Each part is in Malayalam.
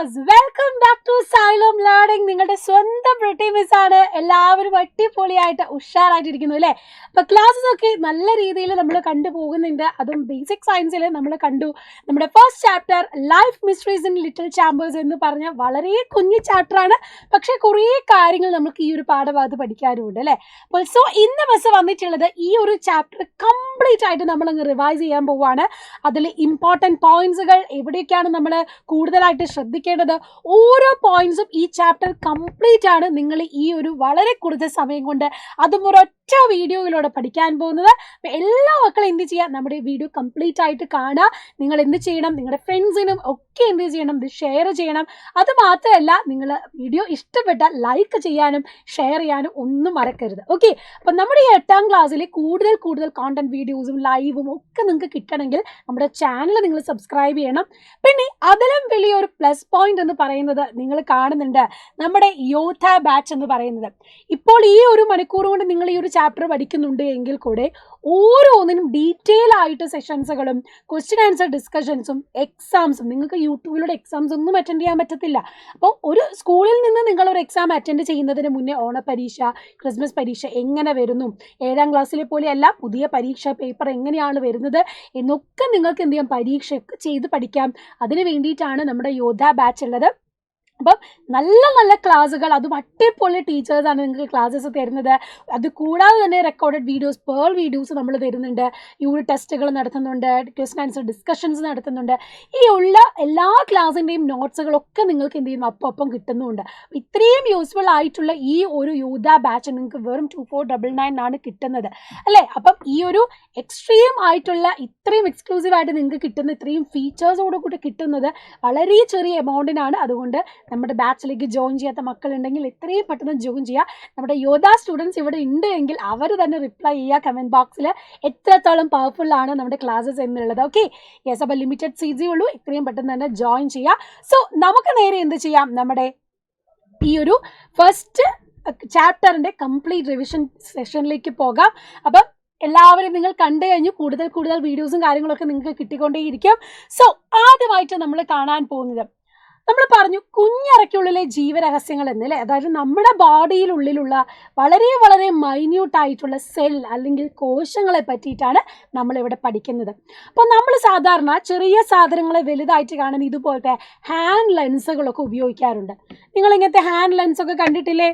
Class, welcome back to Xylem learning. നിങ്ങളുടെ സ്വന്തം പ്രിട്ടി മിസ് ആണ്. എല്ലാവരും അടിപൊളിയായിട്ട് ഉഷാറായിട്ടിരിക്കുന്നു അല്ലേ? അപ്പോൾ ക്ലാസ്സസ് ഒക്കെ നല്ല രീതിയിൽ നമ്മൾ കണ്ടുപോകുന്നുണ്ട്. അതും ബേസിക് സയൻസിൽ നമ്മൾ കണ്ടു. നമ്മുടെ first chapter life mysteries in little chambers എന്ന് പറഞ്ഞ വളരെ കുഞ്ഞു ചാപ്റ്ററാണ്. പക്ഷേ കുറേ കാര്യങ്ങൾ നമുക്ക് ഈ ഒരു പാഠഭാഗത്ത് പഠിക്കാനുമുണ്ട് അല്ലേ? അപ്പോൾ ഇന്ന് മിസ് വന്നിട്ടുള്ളത് ഈ ഒരു ചാപ്റ്റർ കംപ്ലീറ്റ് ആയിട്ട് നമ്മളങ്ങ് റിവൈസ് ചെയ്യാൻ പോവുകയാണ്. അതിൽ ഇമ്പോർട്ടൻറ്റ് പോയിന്റ്സുകൾ എവിടെയൊക്കെയാണ് നമ്മൾ കൂടുതലായിട്ട് ശ്രദ്ധിക്കേണ്ടത്, ഓരോ പോയിന്റ്സും ഈ ചാപ്റ്റർ കംപ്ലീറ്റ് ആണ് നിങ്ങൾ ഈ ഒരു വളരെ കൂടുതൽ സമയം കൊണ്ട് അതും ഒരൊറ്റ വീഡിയോയിലൂടെ പഠിക്കാൻ പോകുന്നത്. എല്ലാ മക്കളും എന്ത് ചെയ്യുക, നമ്മുടെ വീഡിയോ കംപ്ലീറ്റ് ആയിട്ട് കാണുക. നിങ്ങൾ എന്ത് ചെയ്യണം, നിങ്ങളുടെ ഫ്രണ്ട്സിനും ഒക്കെ എന്ത് ചെയ്യണം, ഇത് ഷെയർ ചെയ്യണം. അത് മാത്രമല്ല, നിങ്ങൾ വീഡിയോ ഇഷ്ടപ്പെട്ടാൽ ലൈക്ക് ചെയ്യാനും ഷെയർ ചെയ്യാനും ഒന്നും മറക്കരുത്. ഓക്കെ, അപ്പം നമ്മുടെ ഈ 8ാം ക്ലാസ്സിൽ കൂടുതൽ കോണ്ടന്റ് വീഡിയോസും ലൈവും ഒക്കെ നിങ്ങൾക്ക് കിട്ടണമെങ്കിൽ നമ്മുടെ ചാനൽ നിങ്ങൾ സബ്സ്ക്രൈബ് ചെയ്യണം. പിന്നെ അതിലും വലിയൊരു പ്ലസ് പോയിന്റ് എന്ന് പറയുന്നത് നിങ്ങൾ കാണുന്നുണ്ട് നമ്മുടെ യോദ്ധ ബാച്ച് എന്ന് പറയുന്നത്. ഇപ്പോൾ ഈ ഒരു മണിക്കൂർ കൊണ്ട് നിങ്ങൾ ഈ ഒരു ചാപ്റ്റർ പഠിക്കുന്നുണ്ട് എങ്കിൽ കൂടെ ഓരോന്നിനും ഡീറ്റെയിൽ ആയിട്ട് സെഷൻസുകളും ക്വസ്റ്റ്യൻ ആൻസർ ഡിസ്കഷൻസും എക്സാംസും, നിങ്ങൾക്ക് യൂട്യൂബിലൂടെ എക്സാംസ് ഒന്നും അറ്റൻഡ് ചെയ്യാൻ പറ്റത്തില്ല. അപ്പോൾ ഒരു സ്കൂളിൽ നിന്ന് നിങ്ങളൊരു എക്സാം അറ്റൻഡ് ചെയ്യുന്നതിന് മുന്നേ ഓണപരീക്ഷ, ക്രിസ്മസ് പരീക്ഷ എങ്ങനെ വരുന്നു, 7ാം ക്ലാസ്സിലെ പോലെയല്ല പുതിയ പരീക്ഷ പേപ്പർ എങ്ങനെയാണ് വരുന്നത് എന്നൊക്കെ നിങ്ങൾക്ക് എന്ത് ചെയ്യാം, പരീക്ഷയൊക്കെ ചെയ്ത് പഠിക്കാം. അതിന് വേണ്ടിയിട്ടാണ് നമ്മുടെ യോദ്ധ ബാച്ച് ഉള്ളത്. അപ്പം നല്ല ക്ലാസ്സുകൾ, അതും അടിപൊളി ടീച്ചേഴ്സാണ് നിങ്ങൾക്ക് ക്ലാസ്സസ് തരുന്നത്. അത് കൂടാതെ തന്നെ റെക്കോർഡഡ് വീഡിയോസ്, പേൾ വീഡിയോസ് നമ്മൾ തരുന്നുണ്ട്. യൂണിറ്റ് ടെസ്റ്റുകൾ നടത്തുന്നുണ്ട്, ക്വസ്റ്റ്യൻ ആൻസർ ഡിസ്കഷൻസ് നടത്തുന്നുണ്ട്. ഈ ഉള്ള എല്ലാ ക്ലാസ്സിൻ്റെയും നോട്ട്സുകളൊക്കെ നിങ്ങൾക്ക് എന്ത് ചെയ്യുന്നു, അപ്പം കിട്ടുന്നുണ്ട്. ഇത്രയും യൂസ്ഫുൾ ആയിട്ടുള്ള ഈ ഒരു യോദ്ധ ബാച്ച് നിങ്ങൾക്ക് വെറും 2499 ആണ് കിട്ടുന്നത് അല്ലേ? അപ്പം ഈ ഒരു എക്സ്ട്രീം ആയിട്ടുള്ള ഇത്രയും എക്സ്ക്ലൂസീവ് ആയിട്ട് നിങ്ങൾക്ക് കിട്ടുന്ന ഇത്രയും ഫീച്ചേഴ്സോട് കൂടി കിട്ടുന്നത് വളരെ ചെറിയ എമൗണ്ടിനാണ്. അതുകൊണ്ട് നമ്മുടെ ബാച്ചിലേക്ക് ജോയിൻ ചെയ്യാത്ത മക്കളുണ്ടെങ്കിൽ എത്രയും പെട്ടെന്ന് ജോയിൻ ചെയ്യുക. നമ്മുടെ യോദ്ധ സ്റ്റുഡൻസ് ഇവിടെ ഉണ്ട് എങ്കിൽ അവർ തന്നെ റിപ്ലൈ ചെയ്യുക കമൻറ്റ് ബോക്സിൽ എത്രത്തോളം പവർഫുൾ ആണ് നമ്മുടെ ക്ലാസ്സസ് എന്നുള്ളത്. Okay, yes. അപ്പോൾ ലിമിറ്റഡ് സീറ്റ്സേ ഉള്ളൂ, എത്രയും പെട്ടെന്ന് തന്നെ ജോയിൻ ചെയ്യുക. സോ നമുക്ക് നേരെ എന്ത് ചെയ്യാം, നമ്മുടെ ഈ ഒരു ഫസ്റ്റ് ചാപ്റ്ററിൻ്റെ കംപ്ലീറ്റ് റിവിഷൻ സെഷനിലേക്ക് പോകാം. അപ്പം എല്ലാവരും നിങ്ങൾ കണ്ടു കഴിഞ്ഞു, കൂടുതൽ വീഡിയോസും കാര്യങ്ങളൊക്കെ നിങ്ങൾക്ക് കിട്ടിക്കൊണ്ടേയിരിക്കും. സോ ആദ്യമായിട്ട് നമ്മൾ കാണാൻ പോകുന്നത്, നമ്മൾ പറഞ്ഞു കുഞ്ഞറയ്ക്കുള്ളിലെ ജീവരഹസ്യങ്ങൾ എന്നല്ലേ, അതായത് നമ്മുടെ ബോഡിയിലുള്ളിലുള്ള വളരെ മൈന്യൂട്ടായിട്ടുള്ള സെൽ അല്ലെങ്കിൽ കോശങ്ങളെ പറ്റിയിട്ടാണ് നമ്മളിവിടെ പഠിക്കുന്നത്. അപ്പോൾ നമ്മൾ സാധാരണ ചെറിയ സാധനങ്ങളെ വലുതായിട്ട് കാണാൻ ഇതുപോലത്തെ ഹാൻഡ് ലെൻസുകളൊക്കെ ഉപയോഗിക്കാറുണ്ട്. നിങ്ങളിങ്ങനത്തെ ഹാൻഡ് ലെൻസൊക്കെ കണ്ടിട്ടില്ലേ?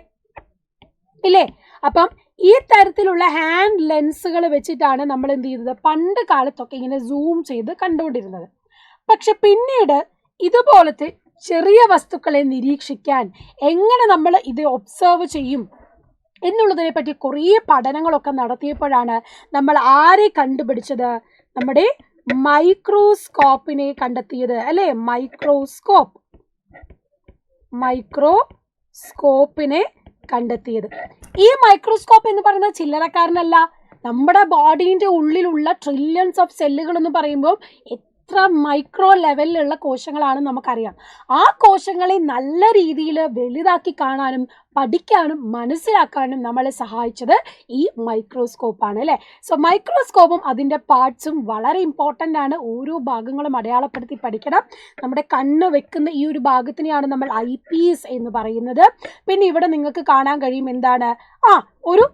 ഇല്ലേ? അപ്പം ഈ തരത്തിലുള്ള ഹാൻഡ് ലെൻസുകൾ വെച്ചിട്ടാണ് നമ്മൾ എന്ത് ചെയ്യുന്നത്, പണ്ട് കാലത്തൊക്കെ ഇങ്ങനെ സൂം ചെയ്ത് കണ്ടുകൊണ്ടിരുന്നത്. പക്ഷെ പിന്നീട് ഇതുപോലത്തെ ചെറിയ വസ്തുക്കളെ നിരീക്ഷിക്കാൻ എങ്ങനെ നമ്മൾ ഇത് ഒബ്സർവ് ചെയ്യും എന്നുള്ളതിനെ പറ്റി കുറേ പഠനങ്ങളൊക്കെ നടത്തിയപ്പോഴാണ് നമ്മൾ ആരെ കണ്ടുപിടിച്ചത്, നമ്മുടെ മൈക്രോസ്കോപ്പിനെ കണ്ടെത്തിയത് അല്ലേ? മൈക്രോസ്കോപ്പിനെ കണ്ടെത്തിയത്. ഈ മൈക്രോസ്കോപ്പ് എന്ന് പറയുന്നത് ചില്ലറക്കാരനല്ല. നമ്മുടെ ബോഡീൻ്റെ ഉള്ളിലുള്ള ട്രില്യൺസ് ഓഫ് സെല്ലുകൾ എന്ന് പറയുമ്പോൾ എത്ര മൈക്രോ ലെവലിലുള്ള കോശങ്ങളാണ് നമുക്കറിയാം. ആ കോശങ്ങളെ നല്ല രീതിയിൽ വലുതാക്കി കാണാനും പഠിക്കാനും മനസ്സിലാക്കാനും നമ്മളെ സഹായിച്ചത് ഈ മൈക്രോസ്കോപ്പാണ് അല്ലേ? സോ മൈക്രോസ്കോപ്പും അതിൻ്റെ പാർട്സും വളരെ ഇമ്പോർട്ടൻ്റ് ആണ്. ഓരോ ഭാഗങ്ങളും അടയാളപ്പെടുത്തി പഠിക്കണം. നമ്മുടെ കണ്ണ് വെക്കുന്ന ഈ ഒരു ഭാഗത്തിനെയാണ് നമ്മൾ ഐ പീസ് എന്ന് പറയുന്നത്. പിന്നെ ഇവിടെ നിങ്ങൾക്ക് കാണാൻ കഴിയും എന്താണ്, ഒരു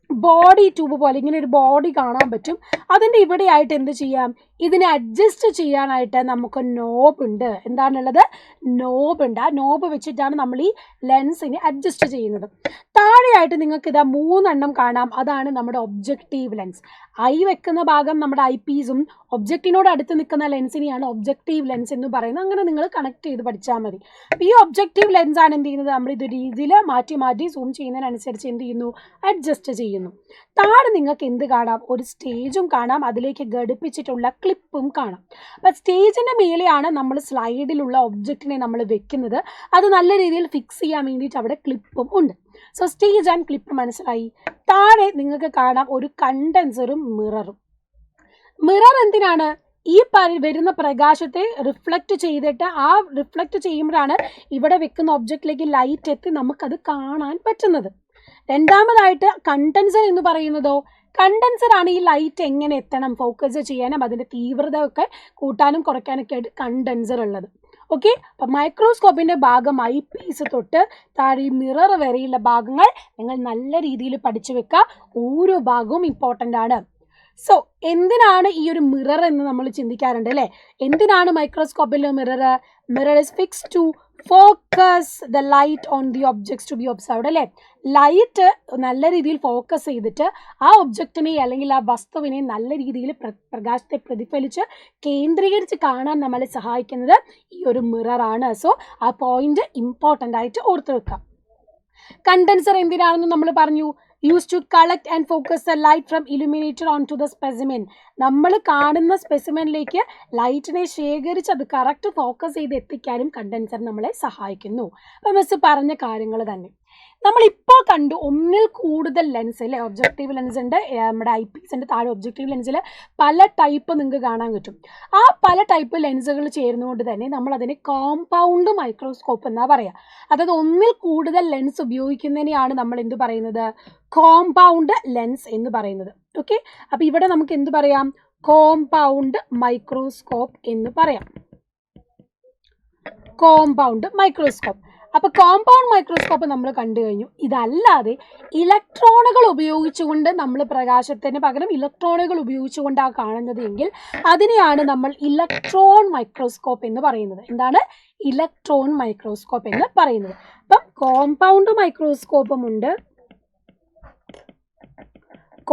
ബോഡി ട്യൂബ് പോലെ ഇങ്ങനെ ഒരു ബോഡി കാണാൻ പറ്റും. അതിൻ്റെ ഇവിടെയായിട്ട് എന്ത് ചെയ്യാം, ഇതിനെ അഡ്ജസ്റ്റ് ചെയ്യാനായിട്ട് നമുക്ക് നോബ് ഉണ്ട്. എന്താണുള്ളത്? നോബ് ഉണ്ട്. ആ നോബ് വെച്ചിട്ടാണ് നമ്മൾ ഈ ലെൻസിനെ അഡ്ജസ്റ്റ് ചെയ്യുന്നത്. താഴെയായിട്ട് നിങ്ങൾക്ക് ഇതാ 3 എണ്ണം കാണാം. അതാണ് നമ്മുടെ ഒബ്ജക്റ്റീവ് ലെൻസ്. ഐ വെക്കുന്ന ഭാഗം നമ്മുടെ ഐ പീസും ഒബ്ജക്റ്റിനോട് അടുത്ത് നിൽക്കുന്ന ലെൻസിനെയാണ് ഒബ്ജക്റ്റീവ് ലെൻസ് എന്ന് പറയുന്നത്. അങ്ങനെ നിങ്ങൾ കണക്ട് ചെയ്ത് പഠിച്ചാൽ മതി. അപ്പോൾ ഈ ഒബ്ജക്റ്റീവ് ലെൻസാണ് എന്ത് ചെയ്യുന്നത്, നമ്മൾ ഇത് രീതിയിൽ മാറ്റി സൂം ചെയ്യുന്നതിനനുസരിച്ച് എന്ത് ചെയ്യുന്നു, അഡ്ജസ്റ്റ് ചെയ്യുന്നു. താഴെ നിങ്ങൾക്ക് എന്ത് കാണാം, ഒരു സ്റ്റേജും കാണാം, അതിലേക്ക് ഘടിപ്പിച്ചിട്ടുള്ള ക്ലിപ്പും കാണാം. അപ്പം സ്റ്റേജിൻ്റെ മേലെയാണ് നമ്മൾ സ്ലൈഡിലുള്ള ഒബ്ജക്റ്റിനെ നമ്മൾ വെക്കുന്നത്. അത് നല്ല രീതിയിൽ ഫിക്സ് ചെയ്യാൻ വേണ്ടിയിട്ട് അവിടെ ക്ലിപ്പും ഉണ്ട്. സോ സ്റ്റേജ് ആൻഡ് ക്ലിപ്പ് മനസ്സിലായി. താഴെ നിങ്ങൾക്ക് കാണാം ഒരു കണ്ടൻസറും മിററും. മിറർ എന്തിനാണ്, ഈ വരുന്ന പ്രകാശത്തെ റിഫ്ലക്റ്റ് ചെയ്തിട്ട് ആ റിഫ്ലക്റ്റ് ചെയ്യുമ്പോഴാണ് ഇവിടെ വെക്കുന്ന ഒബ്ജക്റ്റിലേക്ക് ലൈറ്റ് എത്തി നമുക്കത് കാണാൻ പറ്റുന്നത്. രണ്ടാമതായിട്ട് കണ്ടൻസർ എന്ന് പറയുന്നതോ, കണ്ടൻസർ ആണ് ഈ ലൈറ്റ് എങ്ങനെ എത്തണം, ഫോക്കസ് ചെയ്യാനും അതിൻ്റെ തീവ്രത ഒക്കെ കൂട്ടാനും കുറയ്ക്കാനൊക്കെ ആയിട്ട് കണ്ടൻസർ ഉള്ളത്. ഓക്കെ, അപ്പം മൈക്രോസ്കോപ്പിൻ്റെ ഭാഗം ഐ പീസ് തൊട്ട് താഴെ മിറർ വരെയുള്ള ഭാഗങ്ങൾ നിങ്ങൾ നല്ല രീതിയിൽ പഠിച്ചു വെക്കുക. ഓരോ ഭാഗവും ഇമ്പോർട്ടൻ്റ് ആണ്. സോ എന്തിനാണ് ഈ ഒരു മിറർ എന്ന് നമ്മൾ ചിന്തിക്കാറുണ്ട് അല്ലേ? എന്തിനാണ് മൈക്രോസ്കോപ്പിലെ mirror is fix to focus the light on the objects to be observed അല്ലേ? ലൈറ്റ് നല്ല രീതിയിൽ ഫോക്കസ് ചെയ്തിട്ട് ആ ഒബ്ജക്റ്റിനെ അല്ലെങ്കിൽ ആ വസ്തുവിനെ നല്ല രീതിയിൽ പ്രകാശത്തെ പ്രതിഫലിച്ച് കേന്ദ്രീകരിച്ച് കാണാൻ നമ്മളെ സഹായിക്കുന്നത് ഈ ഒരു മിററാണ്. സോ ആ പോയിന്റ് ഇമ്പോർട്ടൻ്റ് ആയിട്ട് ഓർത്ത് വെക്കാം. കണ്ടൻസർ എന്തിനാണെന്ന് നമ്മൾ പറഞ്ഞു. Use to collect and focus the light from illuminator on to the specimen. നമ്മൾ കാണുന്ന സ്പെസിമെനിലേക്ക് ലൈറ്റിനെ ശേഖരിച്ച് അത് കറക്റ്റ് ഫോക്കസ് ചെയ്ത് എത്തിക്കാനും കണ്ടൻസർ നമ്മളെ സഹായിക്കുന്നു. അപ്പം മിസ് പറഞ്ഞ കാര്യങ്ങൾ തന്നെ നമ്മളിപ്പോൾ കണ്ടു. ഒന്നിൽ കൂടുതൽ ലെൻസ് അല്ലേ? ഒബ്ജക്റ്റീവ് ലെൻസ് ഉണ്ട്, നമ്മുടെ ഐ പീസിൻ്റെ താഴെ ഒബ്ജക്റ്റീവ് ലെൻസിൽ പല ടൈപ്പ് നിങ്ങൾക്ക് കാണാൻ പറ്റും. ആ പല ടൈപ്പ് ലെൻസുകൾ ചേരുന്നതുകൊണ്ട് തന്നെ നമ്മൾ അതിനെ കോമ്പൗണ്ട് മൈക്രോസ്കോപ്പ് എന്നാണ് പറയുക. അതായത് ഒന്നിൽ കൂടുതൽ ലെൻസ് ഉപയോഗിക്കുന്നതിനെയാണ് നമ്മൾ എന്ത് പറയുന്നത്? കോമ്പൗണ്ട് ലെൻസ് എന്ന് പറയുന്നത്. ഓക്കെ, അപ്പോൾ ഇവിടെ നമുക്ക് എന്ത് പറയാം? കോമ്പൗണ്ട് മൈക്രോസ്കോപ്പ് എന്ന് പറയാം. Compound microscope. അപ്പോൾ കോമ്പൗണ്ട് മൈക്രോസ്കോപ്പ് നമ്മൾ കണ്ടു കഴിഞ്ഞു. ഇതല്ലാതെ ഇലക്ട്രോണുകൾ ഉപയോഗിച്ചുകൊണ്ട് നമ്മൾ പ്രകാശത്തിന് പകരം ഇലക്ട്രോണുകൾ ഉപയോഗിച്ചുകൊണ്ടാണ് കാണുന്നത് എങ്കിൽ അതിനെയാണ് നമ്മൾ ഇലക്ട്രോൺ മൈക്രോസ്കോപ്പ് എന്ന് പറയുന്നത്. എന്താണ് ഇലക്ട്രോൺ മൈക്രോസ്കോപ്പ് എന്ന് പറയുന്നത്? അപ്പം കോമ്പൗണ്ട് മൈക്രോസ്കോപ്പും ഉണ്ട്,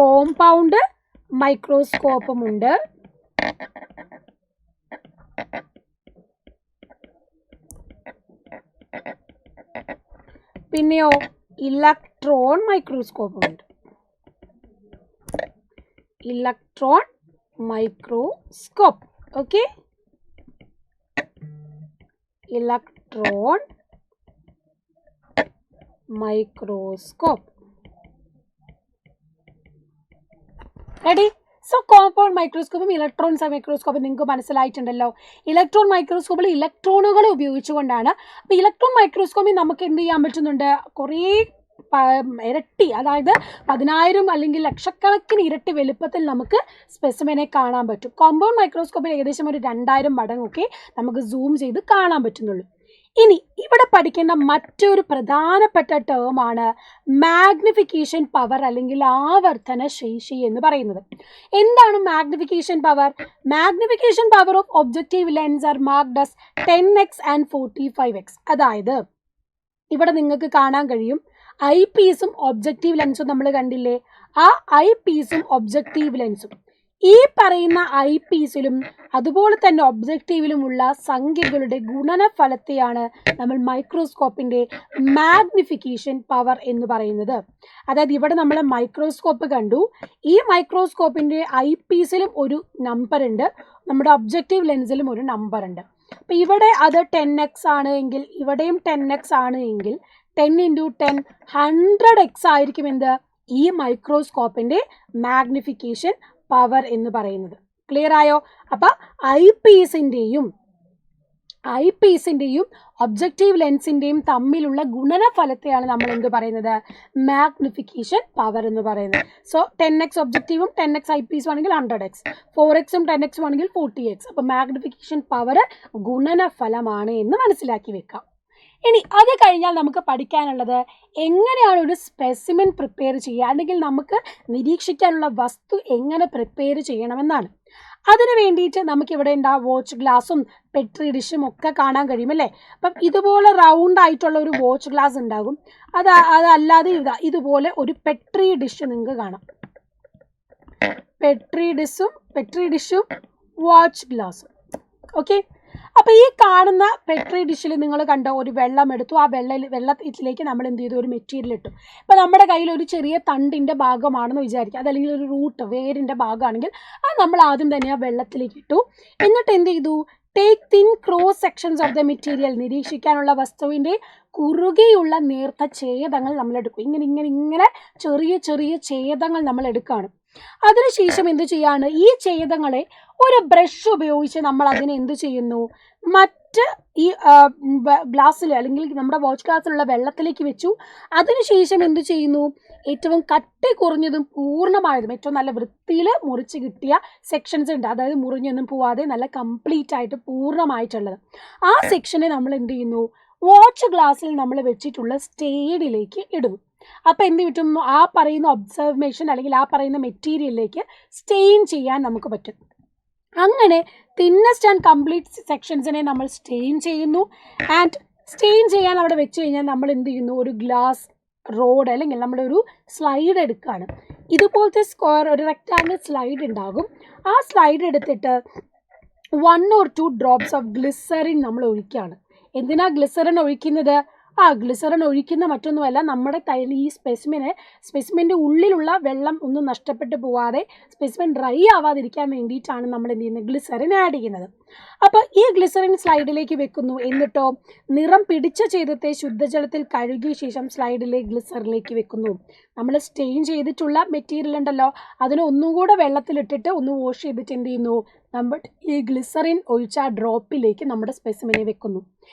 കോമ്പൗണ്ട് മൈക്രോസ്കോപ്പും ഉണ്ട്, പിന്നെയോ ഇലക്ട്രോൺ മൈക്രോസ്കോപ്പും ഉണ്ട്. Electron microscope. Okay, electron microscope. Ready? So compound മൈക്രോസ്കോപ്പും ഇലക്ട്രോൺ മൈക്രോസ്കോപ്പും നിങ്ങൾക്ക് മനസ്സിലായിട്ടുണ്ടല്ലോ. ഇലക്ട്രോൺ മൈക്രോസ്കോപ്പിൽ ഇലക്ട്രോണുകൾ ഉപയോഗിച്ചുകൊണ്ടാണ്. അപ്പോൾ ഇലക്ട്രോൺ മൈക്രോസ്കോപ്പിൽ നമുക്ക് എന്ത് ചെയ്യാൻ പറ്റുന്നുണ്ട്? കുറേ ഇരട്ടി, അതായത് 10,000 അല്ലെങ്കിൽ ലക്ഷക്കണക്കിന് ഇരട്ടി വലുപ്പത്തിൽ നമുക്ക് സ്പെസിമെനെ കാണാൻ പറ്റും. കോമ്പൗണ്ട് മൈക്രോസ്കോപ്പിൽ ഏകദേശം ഒരു 2000 മടങ്ങൊക്കെ നമുക്ക് സൂം ചെയ്ത് കാണാൻ പറ്റുന്നുള്ളൂ. ഇനി ഇവിടെ പഠിക്കേണ്ട മറ്റൊരു പ്രധാനപ്പെട്ട ടേമാണ് മാഗ്നിഫിക്കേഷൻ പവർ അല്ലെങ്കിൽ ആവർത്തന ശേഷി എന്ന് പറയുന്നത്. എന്താണ് magnification power? Magnification power of objective lens R marked as 10x and 45x. അതായത് ഇവിടെ നിങ്ങൾക്ക് കാണാൻ കഴിയും ഐ പീസും ഒബ്ജക്റ്റീവ് ലെൻസും നമ്മൾ കണ്ടില്ലേ? ആ ഐ പീസും ഒബ്ജക്റ്റീവ് ലെൻസും ഈ പറയുന്ന ഐ പീസിലും അതുപോലെ തന്നെ ഒബ്ജക്റ്റീവിലുമുള്ള സംഖ്യകളുടെ ഗുണനഫലത്തെയാണ് നമ്മൾ മൈക്രോസ്കോപ്പിൻ്റെ മാഗ്നിഫിക്കേഷൻ പവർ എന്ന് പറയുന്നത്. അതായത് ഇവിടെ നമ്മൾ മൈക്രോസ്കോപ്പ് കണ്ടു. ഈ മൈക്രോസ്കോപ്പിൻ്റെ ഐ പീസിലും ഒരു നമ്പർ ഉണ്ട്, നമ്മുടെ ഒബ്ജക്റ്റീവ് ലെൻസിലും ഒരു നമ്പർ ഉണ്ട്. അപ്പോൾ ഇവിടെ അത് 10x ആണ് എങ്കിൽ ഇവിടെയും 10x ആണ് എങ്കിൽ 10 × 10 100x ആയിരിക്കും എന്ത്? ഈ മൈക്രോസ്കോപ്പിൻ്റെ മാഗ്നിഫിക്കേഷൻ പവർ എന്ന് പറയുന്നത്. ക്ലിയർ ആയോ? അപ്പം ഐ പീസിൻ്റെയും ഒബ്ജക്റ്റീവ് ലെൻസിൻ്റെയും തമ്മിലുള്ള ഗുണനഫലത്തെയാണ് നമ്മൾ എന്ത് പറയുന്നത്? മാഗ്നിഫിക്കേഷൻ പവർ എന്ന് പറയുന്നത്. സോ 10x ഒബ്ജക്റ്റീവും 10x ഐ പീസും ആണെങ്കിൽ 100x, 4xും 10x ആണെങ്കിൽ 40x. അപ്പം മാഗ്നിഫിക്കേഷൻ പവർ ഗുണനഫലമാണ് എന്ന് മനസ്സിലാക്കി വെക്കാം. ഇനി അത് കഴിഞ്ഞാൽ നമുക്ക് പഠിക്കാനുള്ളത് എങ്ങനെയാണ് ഒരു സ്പെസിമെൻ പ്രിപ്പയർ ചെയ്യുക, അല്ലെങ്കിൽ നമുക്ക് നിരീക്ഷിക്കാനുള്ള വസ്തു എങ്ങനെ പ്രിപ്പയർ ചെയ്യണമെന്നാണ്. അതിന് വേണ്ടിയിട്ട് നമുക്കിവിടെ ഉണ്ടാവും വാച്ച് ഗ്ലാസും പെട്രി ഡിഷും ഒക്കെ കാണാൻ കഴിയും അല്ലേ? അപ്പം ഇതുപോലെ റൗണ്ട് ആയിട്ടുള്ള ഒരു വാച്ച് ഗ്ലാസ് ഉണ്ടാകും. അതല്ലാതെ ഇതുപോലെ ഒരു പെട്രി ഡിഷ് നിങ്ങൾക്ക് കാണാം. പെട്രി ഡിഷും വാച്ച് ഗ്ലാസും. ഓക്കെ, അപ്പോൾ ഈ കാണുന്ന പെട്രി ഡിഷിൽ നിങ്ങൾ കണ്ട ഒരു വെള്ളം എടുത്തു. ആ വെള്ളത്തിലേക്ക് നമ്മൾ എന്ത് ചെയ്തു? ഒരു മെറ്റീരിയൽ ഇട്ടു. ഇപ്പോൾ നമ്മുടെ കയ്യിൽ ഒരു ചെറിയ തണ്ടിൻ്റെ ഭാഗമാണെന്ന് വിചാരിക്കുക, അതല്ലെങ്കിൽ ഒരു റൂട്ട് വേരിൻ്റെ ഭാഗമാണെങ്കിൽ അത് നമ്മൾ ആദ്യം തന്നെ ആ വെള്ളത്തിലേക്ക് ഇട്ടു. എന്നിട്ട് എന്ത് ചെയ്തു? Take thin cross sections of the material. നിരീക്ഷിക്കാനുള്ള വസ്തുവിൻ്റെ കുറുകെയുള്ള നേർത്ത ഛേദങ്ങൾ നമ്മൾ എടുക്കും. ഇങ്ങനെ ചെറിയ ചെറിയ ഛേദങ്ങൾ നമ്മൾ എടുക്കുകയാണ്. അതിനുശേഷം എന്ത് ചെയ്യാണ്? ഈ ഛേദങ്ങളെ ഒരു ബ്രഷ് ഉപയോഗിച്ച് നമ്മൾ അതിനെ എന്ത് ചെയ്യുന്നു? മറ്റ് ഫസ്റ്റ് ഈ ഗ്ലാസ്സിൽ അല്ലെങ്കിൽ നമ്മുടെ വാച്ച് ഗ്ലാസ്സിലുള്ള വെള്ളത്തിലേക്ക് വെച്ചു. അതിനുശേഷം എന്ത് ചെയ്യുന്നു, ഏറ്റവും കട്ടി കുറഞ്ഞതും പൂർണ്ണമായതും ഏറ്റവും നല്ല വൃത്തിയിൽ മുറിച്ച് കിട്ടിയ സെക്ഷൻസ് ഉണ്ട്, അതായത് മുറിഞ്ഞൊന്നും പോവാതെ നല്ല കംപ്ലീറ്റ് ആയിട്ട് പൂർണ്ണമായിട്ടുള്ളത്, ആ സെക്ഷനെ നമ്മൾ എന്ത് ചെയ്യുന്നു, വാച്ച് ഗ്ലാസ്സിൽ നമ്മൾ വെച്ചിട്ടുള്ള സ്റ്റേഡിലേക്ക് ഇടുന്നു. അപ്പം എന്ത് കിട്ടും, ആ പറയുന്ന ഒബ്സർവേഷൻ അല്ലെങ്കിൽ ആ പറയുന്ന മെറ്റീരിയലിലേക്ക് സ്റ്റെയിൻ ചെയ്യാൻ നമുക്ക് പറ്റും. അങ്ങനെ തിന്നസ്റ്റ് ആൻഡ് കംപ്ലീറ്റ് സെക്ഷൻസിനെ നമ്മൾ സ്റ്റെയിൻ ചെയ്യുന്നു. ആൻഡ് സ്റ്റെയിൻ ചെയ്യാൻ അവിടെ വെച്ച് കഴിഞ്ഞാൽ നമ്മൾ എന്ത് ചെയ്യുന്നു, ഒരു ഗ്ലാസ് റോഡ് അല്ലെങ്കിൽ നമ്മുടെ ഒരു സ്ലൈഡ് എടുക്കുകയാണ്. ഇതുപോലത്തെ സ്ക്വയർ ഒരു റെക്റ്റാങ്കിൾ സ്ലൈഡ് ഉണ്ടാകും. ആ സ്ലൈഡ് എടുത്തിട്ട് 1 or 2 drops ഓഫ് ഗ്ലിസറിൻ നമ്മൾ ഒഴിക്കുകയാണ്. എന്തിനാ ഗ്ലിസറിൻ ഒഴിക്കുന്നത്? ഗ്ലിസറിൻ ഒഴിക്കുന്ന മറ്റൊന്നുമല്ല, നമ്മുടെ ഈ സ്പെസിമെൻ്റെ ഉള്ളിലുള്ള വെള്ളം ഒന്നും നഷ്ടപ്പെട്ടു പോവാതെ സ്പെസിമെൻ ഡ്രൈ ആവാതിരിക്കാൻ വേണ്ടിയിട്ടാണ് നമ്മൾ എന്ത് ചെയ്യുന്നത്, ഗ്ലിസറിൻ ആഡ് ചെയ്യുന്നത്. അപ്പോൾ ഈ ഗ്ലിസറിൻ സ്ലൈഡിലേക്ക് വെക്കുന്നു. എന്നിട്ടോ നിറം പിടിച്ച ചെയ്തത്തെ ശുദ്ധജലത്തിൽ കഴുകിയ ശേഷം സ്ലൈഡിലെ ഗ്ലിസറിലേക്ക് വെക്കുന്നു. നമ്മൾ സ്റ്റെയിൻ ചെയ്തിട്ടുള്ള മെറ്റീരിയൽ ഉണ്ടല്ലോ, അതിനെ ഒന്നും കൂടെ വെള്ളത്തിലിട്ടിട്ട് ഒന്ന് വാഷ് ചെയ്തിട്ട് എന്ത് ചെയ്യുന്നു, നമ്മൾ ഈ ഗ്ലിസറിൻ ഒഴിച്ച ആ ഡ്രോപ്പിലേക്ക് നമ്മുടെ സ്പെസിമെനെ വെക്കുന്നു.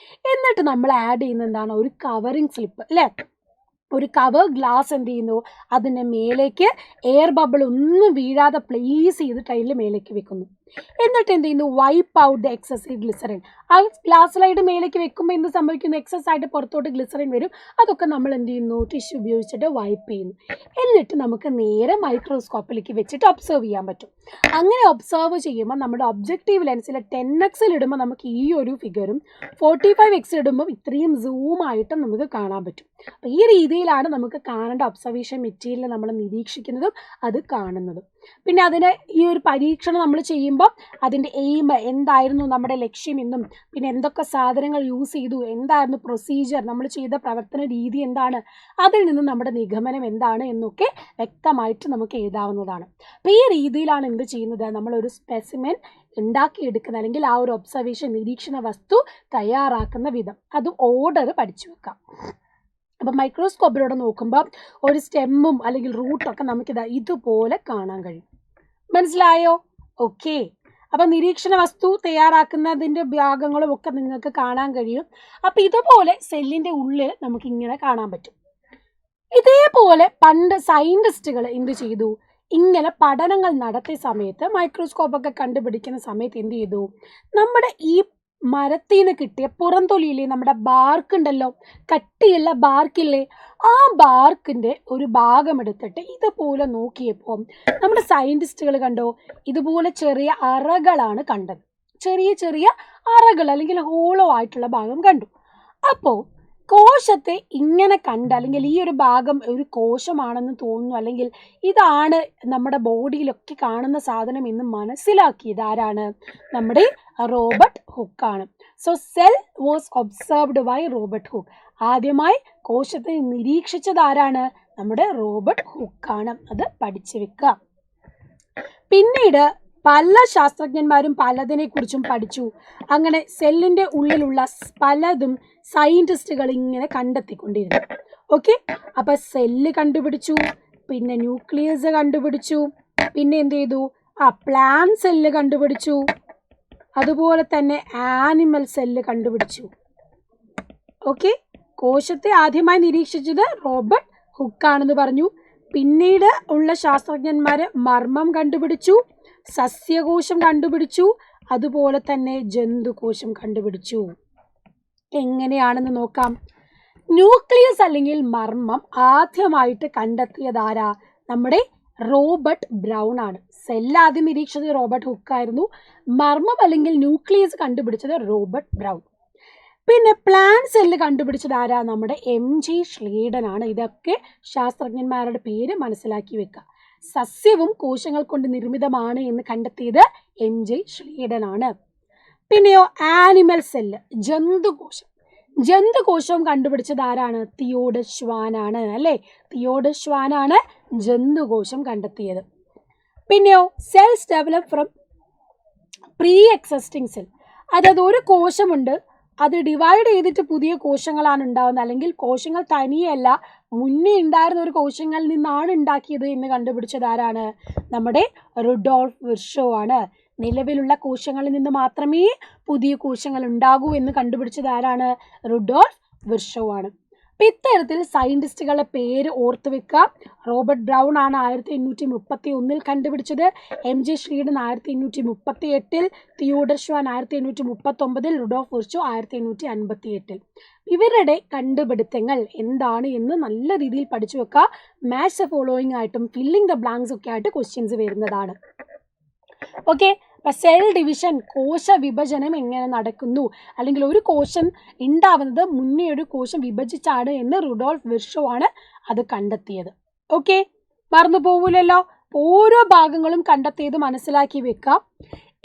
എന്നിട്ട് നമ്മൾ ആഡ് ചെയ്യുന്ന എന്താണ്, ഒരു കവറിങ് സ്ലിപ്പ് അല്ലേ, ഒരു കവർ ഗ്ലാസ് എന്ത് ചെയ്യുന്നു, അതിൻ്റെ മേലേക്ക് എയർ ബബിൾ ഒന്നും വീഴാതെ പ്ലേസ് ചെയ്തിട്ട് അതിൻ്റെ മേലേക്ക് വെക്കുന്നു. എന്നിട്ട് എന്ത് ചെയ്യുന്നു, wipe out the excessive glycerin. ആ ഗ്ലാസ് സ്ലൈഡ് മേലേക്ക് വെക്കുമ്പോൾ എന്ത് സംഭവിക്കുന്നു, എക്സസ് ആയിട്ട് പുറത്തോട്ട് ഗ്ലിസറിൻ വരും. അതൊക്കെ നമ്മൾ എന്ത് ചെയ്യുന്നു, ടിഷ്യൂ ഉപയോഗിച്ചിട്ട് വൈപ്പ് ചെയ്യുന്നു. എന്നിട്ട് നമുക്ക് നേരെ മൈക്രോസ്കോപ്പിലേക്ക് വെച്ചിട്ട് ഒബ്സർവ് ചെയ്യാൻ പറ്റും. അങ്ങനെ ഒബ്സർവ് ചെയ്യുമ്പോൾ നമ്മുടെ ഒബ്ജക്റ്റീവ് ലെൻസിൽ 10x ഇടുമ്പോൾ നമുക്ക് ഈ ഒരു ഫിഗറും 45x ഇടുമ്പോൾ ഇത്രയും സൂമായിട്ടും നമുക്ക് കാണാൻ പറ്റും. അപ്പോൾ ഈ രീതിയിലാണ് നമുക്ക് കാണേണ്ട ഒബ്സർവേഷൻ മെറ്റീരിയൽ നമ്മൾ നിരീക്ഷിക്കുന്നതും അത് കാണുന്നതും. പിന്നെ അതിന് ഈ ഒരു പരീക്ഷണം നമ്മൾ ചെയ്യുമ്പോൾ അതിൻ്റെ എയിം എന്തായിരുന്നു, നമ്മുടെ ലക്ഷ്യം എന്നും, പിന്നെ എന്തൊക്കെ സാധനങ്ങൾ യൂസ് ചെയ്തു, എന്തായിരുന്നു പ്രൊസീജിയർ, നമ്മൾ ചെയ്ത പ്രവർത്തന രീതി എന്താണ്, അതിൽ നിന്ന് നമ്മുടെ നിഗമനം എന്താണ് എന്നൊക്കെ വ്യക്തമായിട്ട് നമുക്ക് എഴുതാവുന്നതാണ്. അപ്പോൾ ഈ രീതിയിലാണ് എന്ത് ചെയ്യുന്നത്, നമ്മളൊരു സ്പെസിമെൻ ഉണ്ടാക്കിയെടുക്കുന്ന അല്ലെങ്കിൽ ആ ഒരു ഒബ്സർവേഷൻ നിരീക്ഷണ വസ്തു തയ്യാറാക്കുന്ന വിധം, അത് ഓർഡർ പഠിച്ചു വെക്കാം. അപ്പം മൈക്രോസ്കോപ്പിലൂടെ നോക്കുമ്പോൾ ഒരു സ്റ്റെമ്മും അല്ലെങ്കിൽ റൂട്ടൊക്കെ നമുക്കിത് ഇതുപോലെ കാണാൻ കഴിയും. മനസ്സിലായോ? ഓക്കെ. അപ്പം നിരീക്ഷണ വസ്തു തയ്യാറാക്കുന്നതിൻ്റെ ഭാഗങ്ങളും ഒക്കെ നിങ്ങൾക്ക് കാണാൻ കഴിയും. അപ്പം ഇതുപോലെ സെല്ലിൻ്റെ ഉള്ളിൽ നമുക്കിങ്ങനെ കാണാൻ പറ്റും. ഇതേപോലെ പണ്ട് സയൻറ്റിസ്റ്റുകൾ എന്ത് ചെയ്തു, ഇങ്ങനെ പഠനങ്ങൾ നടത്തിയ സമയത്ത് മൈക്രോസ്കോപ്പൊക്കെ കണ്ടുപിടിക്കുന്ന സമയത്ത് എന്ത് ചെയ്തു, നമ്മുടെ ഈ മരത്തിൽ നിന്ന് കിട്ടിയ പുറംതൊലിയില്ലേ, നമ്മുടെ ബാർക്ക് ഉണ്ടല്ലോ, കട്ടിയുള്ള ബാർക്കില്ലേ, ആ ബാർക്കിൻ്റെ ഒരു ഭാഗം എടുത്തിട്ട് ഇതുപോലെ നോക്കിയപ്പോൾ നമ്മുടെ സയൻറ്റിസ്റ്റുകൾ കണ്ടോ, ഇതുപോലെ ചെറിയ അറകളാണ് കണ്ടത്. ചെറിയ ചെറിയ അറകൾ അല്ലെങ്കിൽ ഹോളോ ആയിട്ടുള്ള ഭാഗം കണ്ടു. അപ്പോൾ കോശത്തെ ഇങ്ങനെ കണ്ട് അല്ലെങ്കിൽ ഈ ഒരു ഭാഗം ഒരു കോശമാണെന്ന് തോന്നുന്നു, അല്ലെങ്കിൽ ഇതാണ് നമ്മുടെ ബോഡിയിലൊക്കെ കാണുന്ന സാധനം എന്ന് മനസ്സിലാക്കിയത് ആരാണ്, നമ്മുടെ റോബർട്ട് ഹുക്കാണ്. So cell was observed by Robert Hooke. ആദ്യമായി കോശത്തെ നിരീക്ഷിച്ചത് ആരാണ്, നമ്മുടെ റോബർട്ട് ഹുക്കാണ്. അത് പഠിച്ചു വെക്കുക. പിന്നീട് പല ശാസ്ത്രജ്ഞന്മാരും പലതിനെ കുറിച്ചും പഠിച്ചു. അങ്ങനെ സെല്ലിൻ്റെ ഉള്ളിലുള്ള പലതും സയൻറ്റിസ്റ്റുകൾ ഇങ്ങനെ കണ്ടെത്തിക്കൊണ്ടിരുന്നു. ഓക്കെ. അപ്പം സെല്ല് കണ്ടുപിടിച്ചു, പിന്നെ ന്യൂക്ലിയസ് കണ്ടുപിടിച്ചു, പിന്നെ എന്ത് ചെയ്തു, പ്ലാൻ സെല്ല് കണ്ടുപിടിച്ചു, അതുപോലെ തന്നെ ആനിമൽ സെല്ല് കണ്ടുപിടിച്ചു. ഓക്കെ. കോശത്തെ ആദ്യമായി നിരീക്ഷിച്ചത് റോബർട്ട് ഹുക്കാണെന്ന് പറഞ്ഞു. പിന്നീട് ഉള്ള ശാസ്ത്രജ്ഞന്മാർ മർമ്മം കണ്ടുപിടിച്ചു, സസ്യകോശം കണ്ടുപിടിച്ചു, അതുപോലെ തന്നെ ജന്തുകോശം കണ്ടുപിടിച്ചു. എങ്ങനെയാണെന്ന് നോക്കാം. ന്യൂക്ലിയസ് അല്ലെങ്കിൽ മർമ്മം ആദ്യമായിട്ട് കണ്ടെത്തിയതാരാ, നമ്മുടെ റോബർട്ട് ബ്രൗൺ ആണ്. സെല്ല് ആദ്യം നിരീക്ഷിച്ചത് റോബർട്ട് ഹുക്കായിരുന്നു. മർമ്മം അല്ലെങ്കിൽ ന്യൂക്ലിയസ് കണ്ടുപിടിച്ചത് റോബർട്ട് ബ്രൗൺ. പിന്നെ പ്ലാൻ സെല്ല് കണ്ടുപിടിച്ചത് ആരാ, നമ്മുടെ MG ഷ്ലീഡൻ ആണ്. ഇതൊക്കെ ശാസ്ത്രജ്ഞന്മാരുടെ പേര് മനസ്സിലാക്കി വെക്കുക. സസ്യവും കോശങ്ങൾ കൊണ്ട് നിർമ്മിതമാണ് എന്ന് കണ്ടെത്തിയത് MG ഷ്ലീഡൻ ആണ്. പിന്നെയോ ആനിമൽ സെല്ല്, ജന്തുകോശവും കണ്ടുപിടിച്ചത് ആരാണ്, തിയോഡസ് ഷ്വാൻ ആണ് അല്ലേ. തിയോഡസ് ഷ്വാൻ ആണ് ജന്തുകോശം കണ്ടെത്തിയത്. പിന്നെയോ cells develop from pre existing cell, അതായത് ഒരു കോശമുണ്ട്, അത് ഡിവൈഡ് ചെയ്തിട്ട് പുതിയ കോശങ്ങളാണ് ഉണ്ടാകുന്നത്, അല്ലെങ്കിൽ കോശങ്ങൾ തനിയല്ല മുന്നേ ഉണ്ടായിരുന്ന ഒരു കോശങ്ങളിൽ നിന്നാണ് ഉണ്ടാക്കിയത് എന്ന് കണ്ടുപിടിച്ചത് ആരാണ്, നമ്മുടെ റുഡോൾഫ് വിർഷോ ആണ്. നിലവിലുള്ള കോശങ്ങളിൽ നിന്ന് മാത്രമേ പുതിയ കോശങ്ങൾ ഉണ്ടാകൂ എന്ന് കണ്ടുപിടിച്ചത് ആരാണ്? റുഡോൾഫ് വിർഷോ ആണ്. അപ്പം ഇത്തരത്തിൽ സയൻറ്റിസ്റ്റുകളുടെ പേര് ഓർത്ത് വെക്കുക. റോബർട്ട് ബ്രൗൺ ആണ് 1831 കണ്ടുപിടിച്ചത്. MG Schleiden 1838, Theodor Schwann 1839, Rudolf Virchow 1858. ഇവരുടെ കണ്ടുപിടുത്തങ്ങൾ എന്താണ് എന്ന് നല്ല രീതിയിൽ പഠിച്ചു വെക്കുക. മാച്ച് ദ ഫോളോയിങ് ആയിട്ടും ഫില്ലിംഗ് ദ ബ്ലാങ്ക്സ് ഒക്കെ ആയിട്ട് ക്വസ്റ്റ്യൻസ് വരുന്നതാണ്. ഓക്കെ, അപ്പം സെൽ ഡിവിഷൻ, കോശ വിഭജനം എങ്ങനെ നടക്കുന്നു, അല്ലെങ്കിൽ ഒരു കോശം ഉണ്ടാവുന്നത് മുന്നേ ഒരു കോശം വിഭജിച്ചാണ് എന്ന് റുഡോൾഫ് വിർഷോ ആണ് അത് കണ്ടെത്തിയത്. ഓക്കെ, മറന്നു പോകൂലല്ലോ. ഓരോ ഭാഗങ്ങളും കണ്ടെത്തിയത് മനസ്സിലാക്കി വെക്കാം.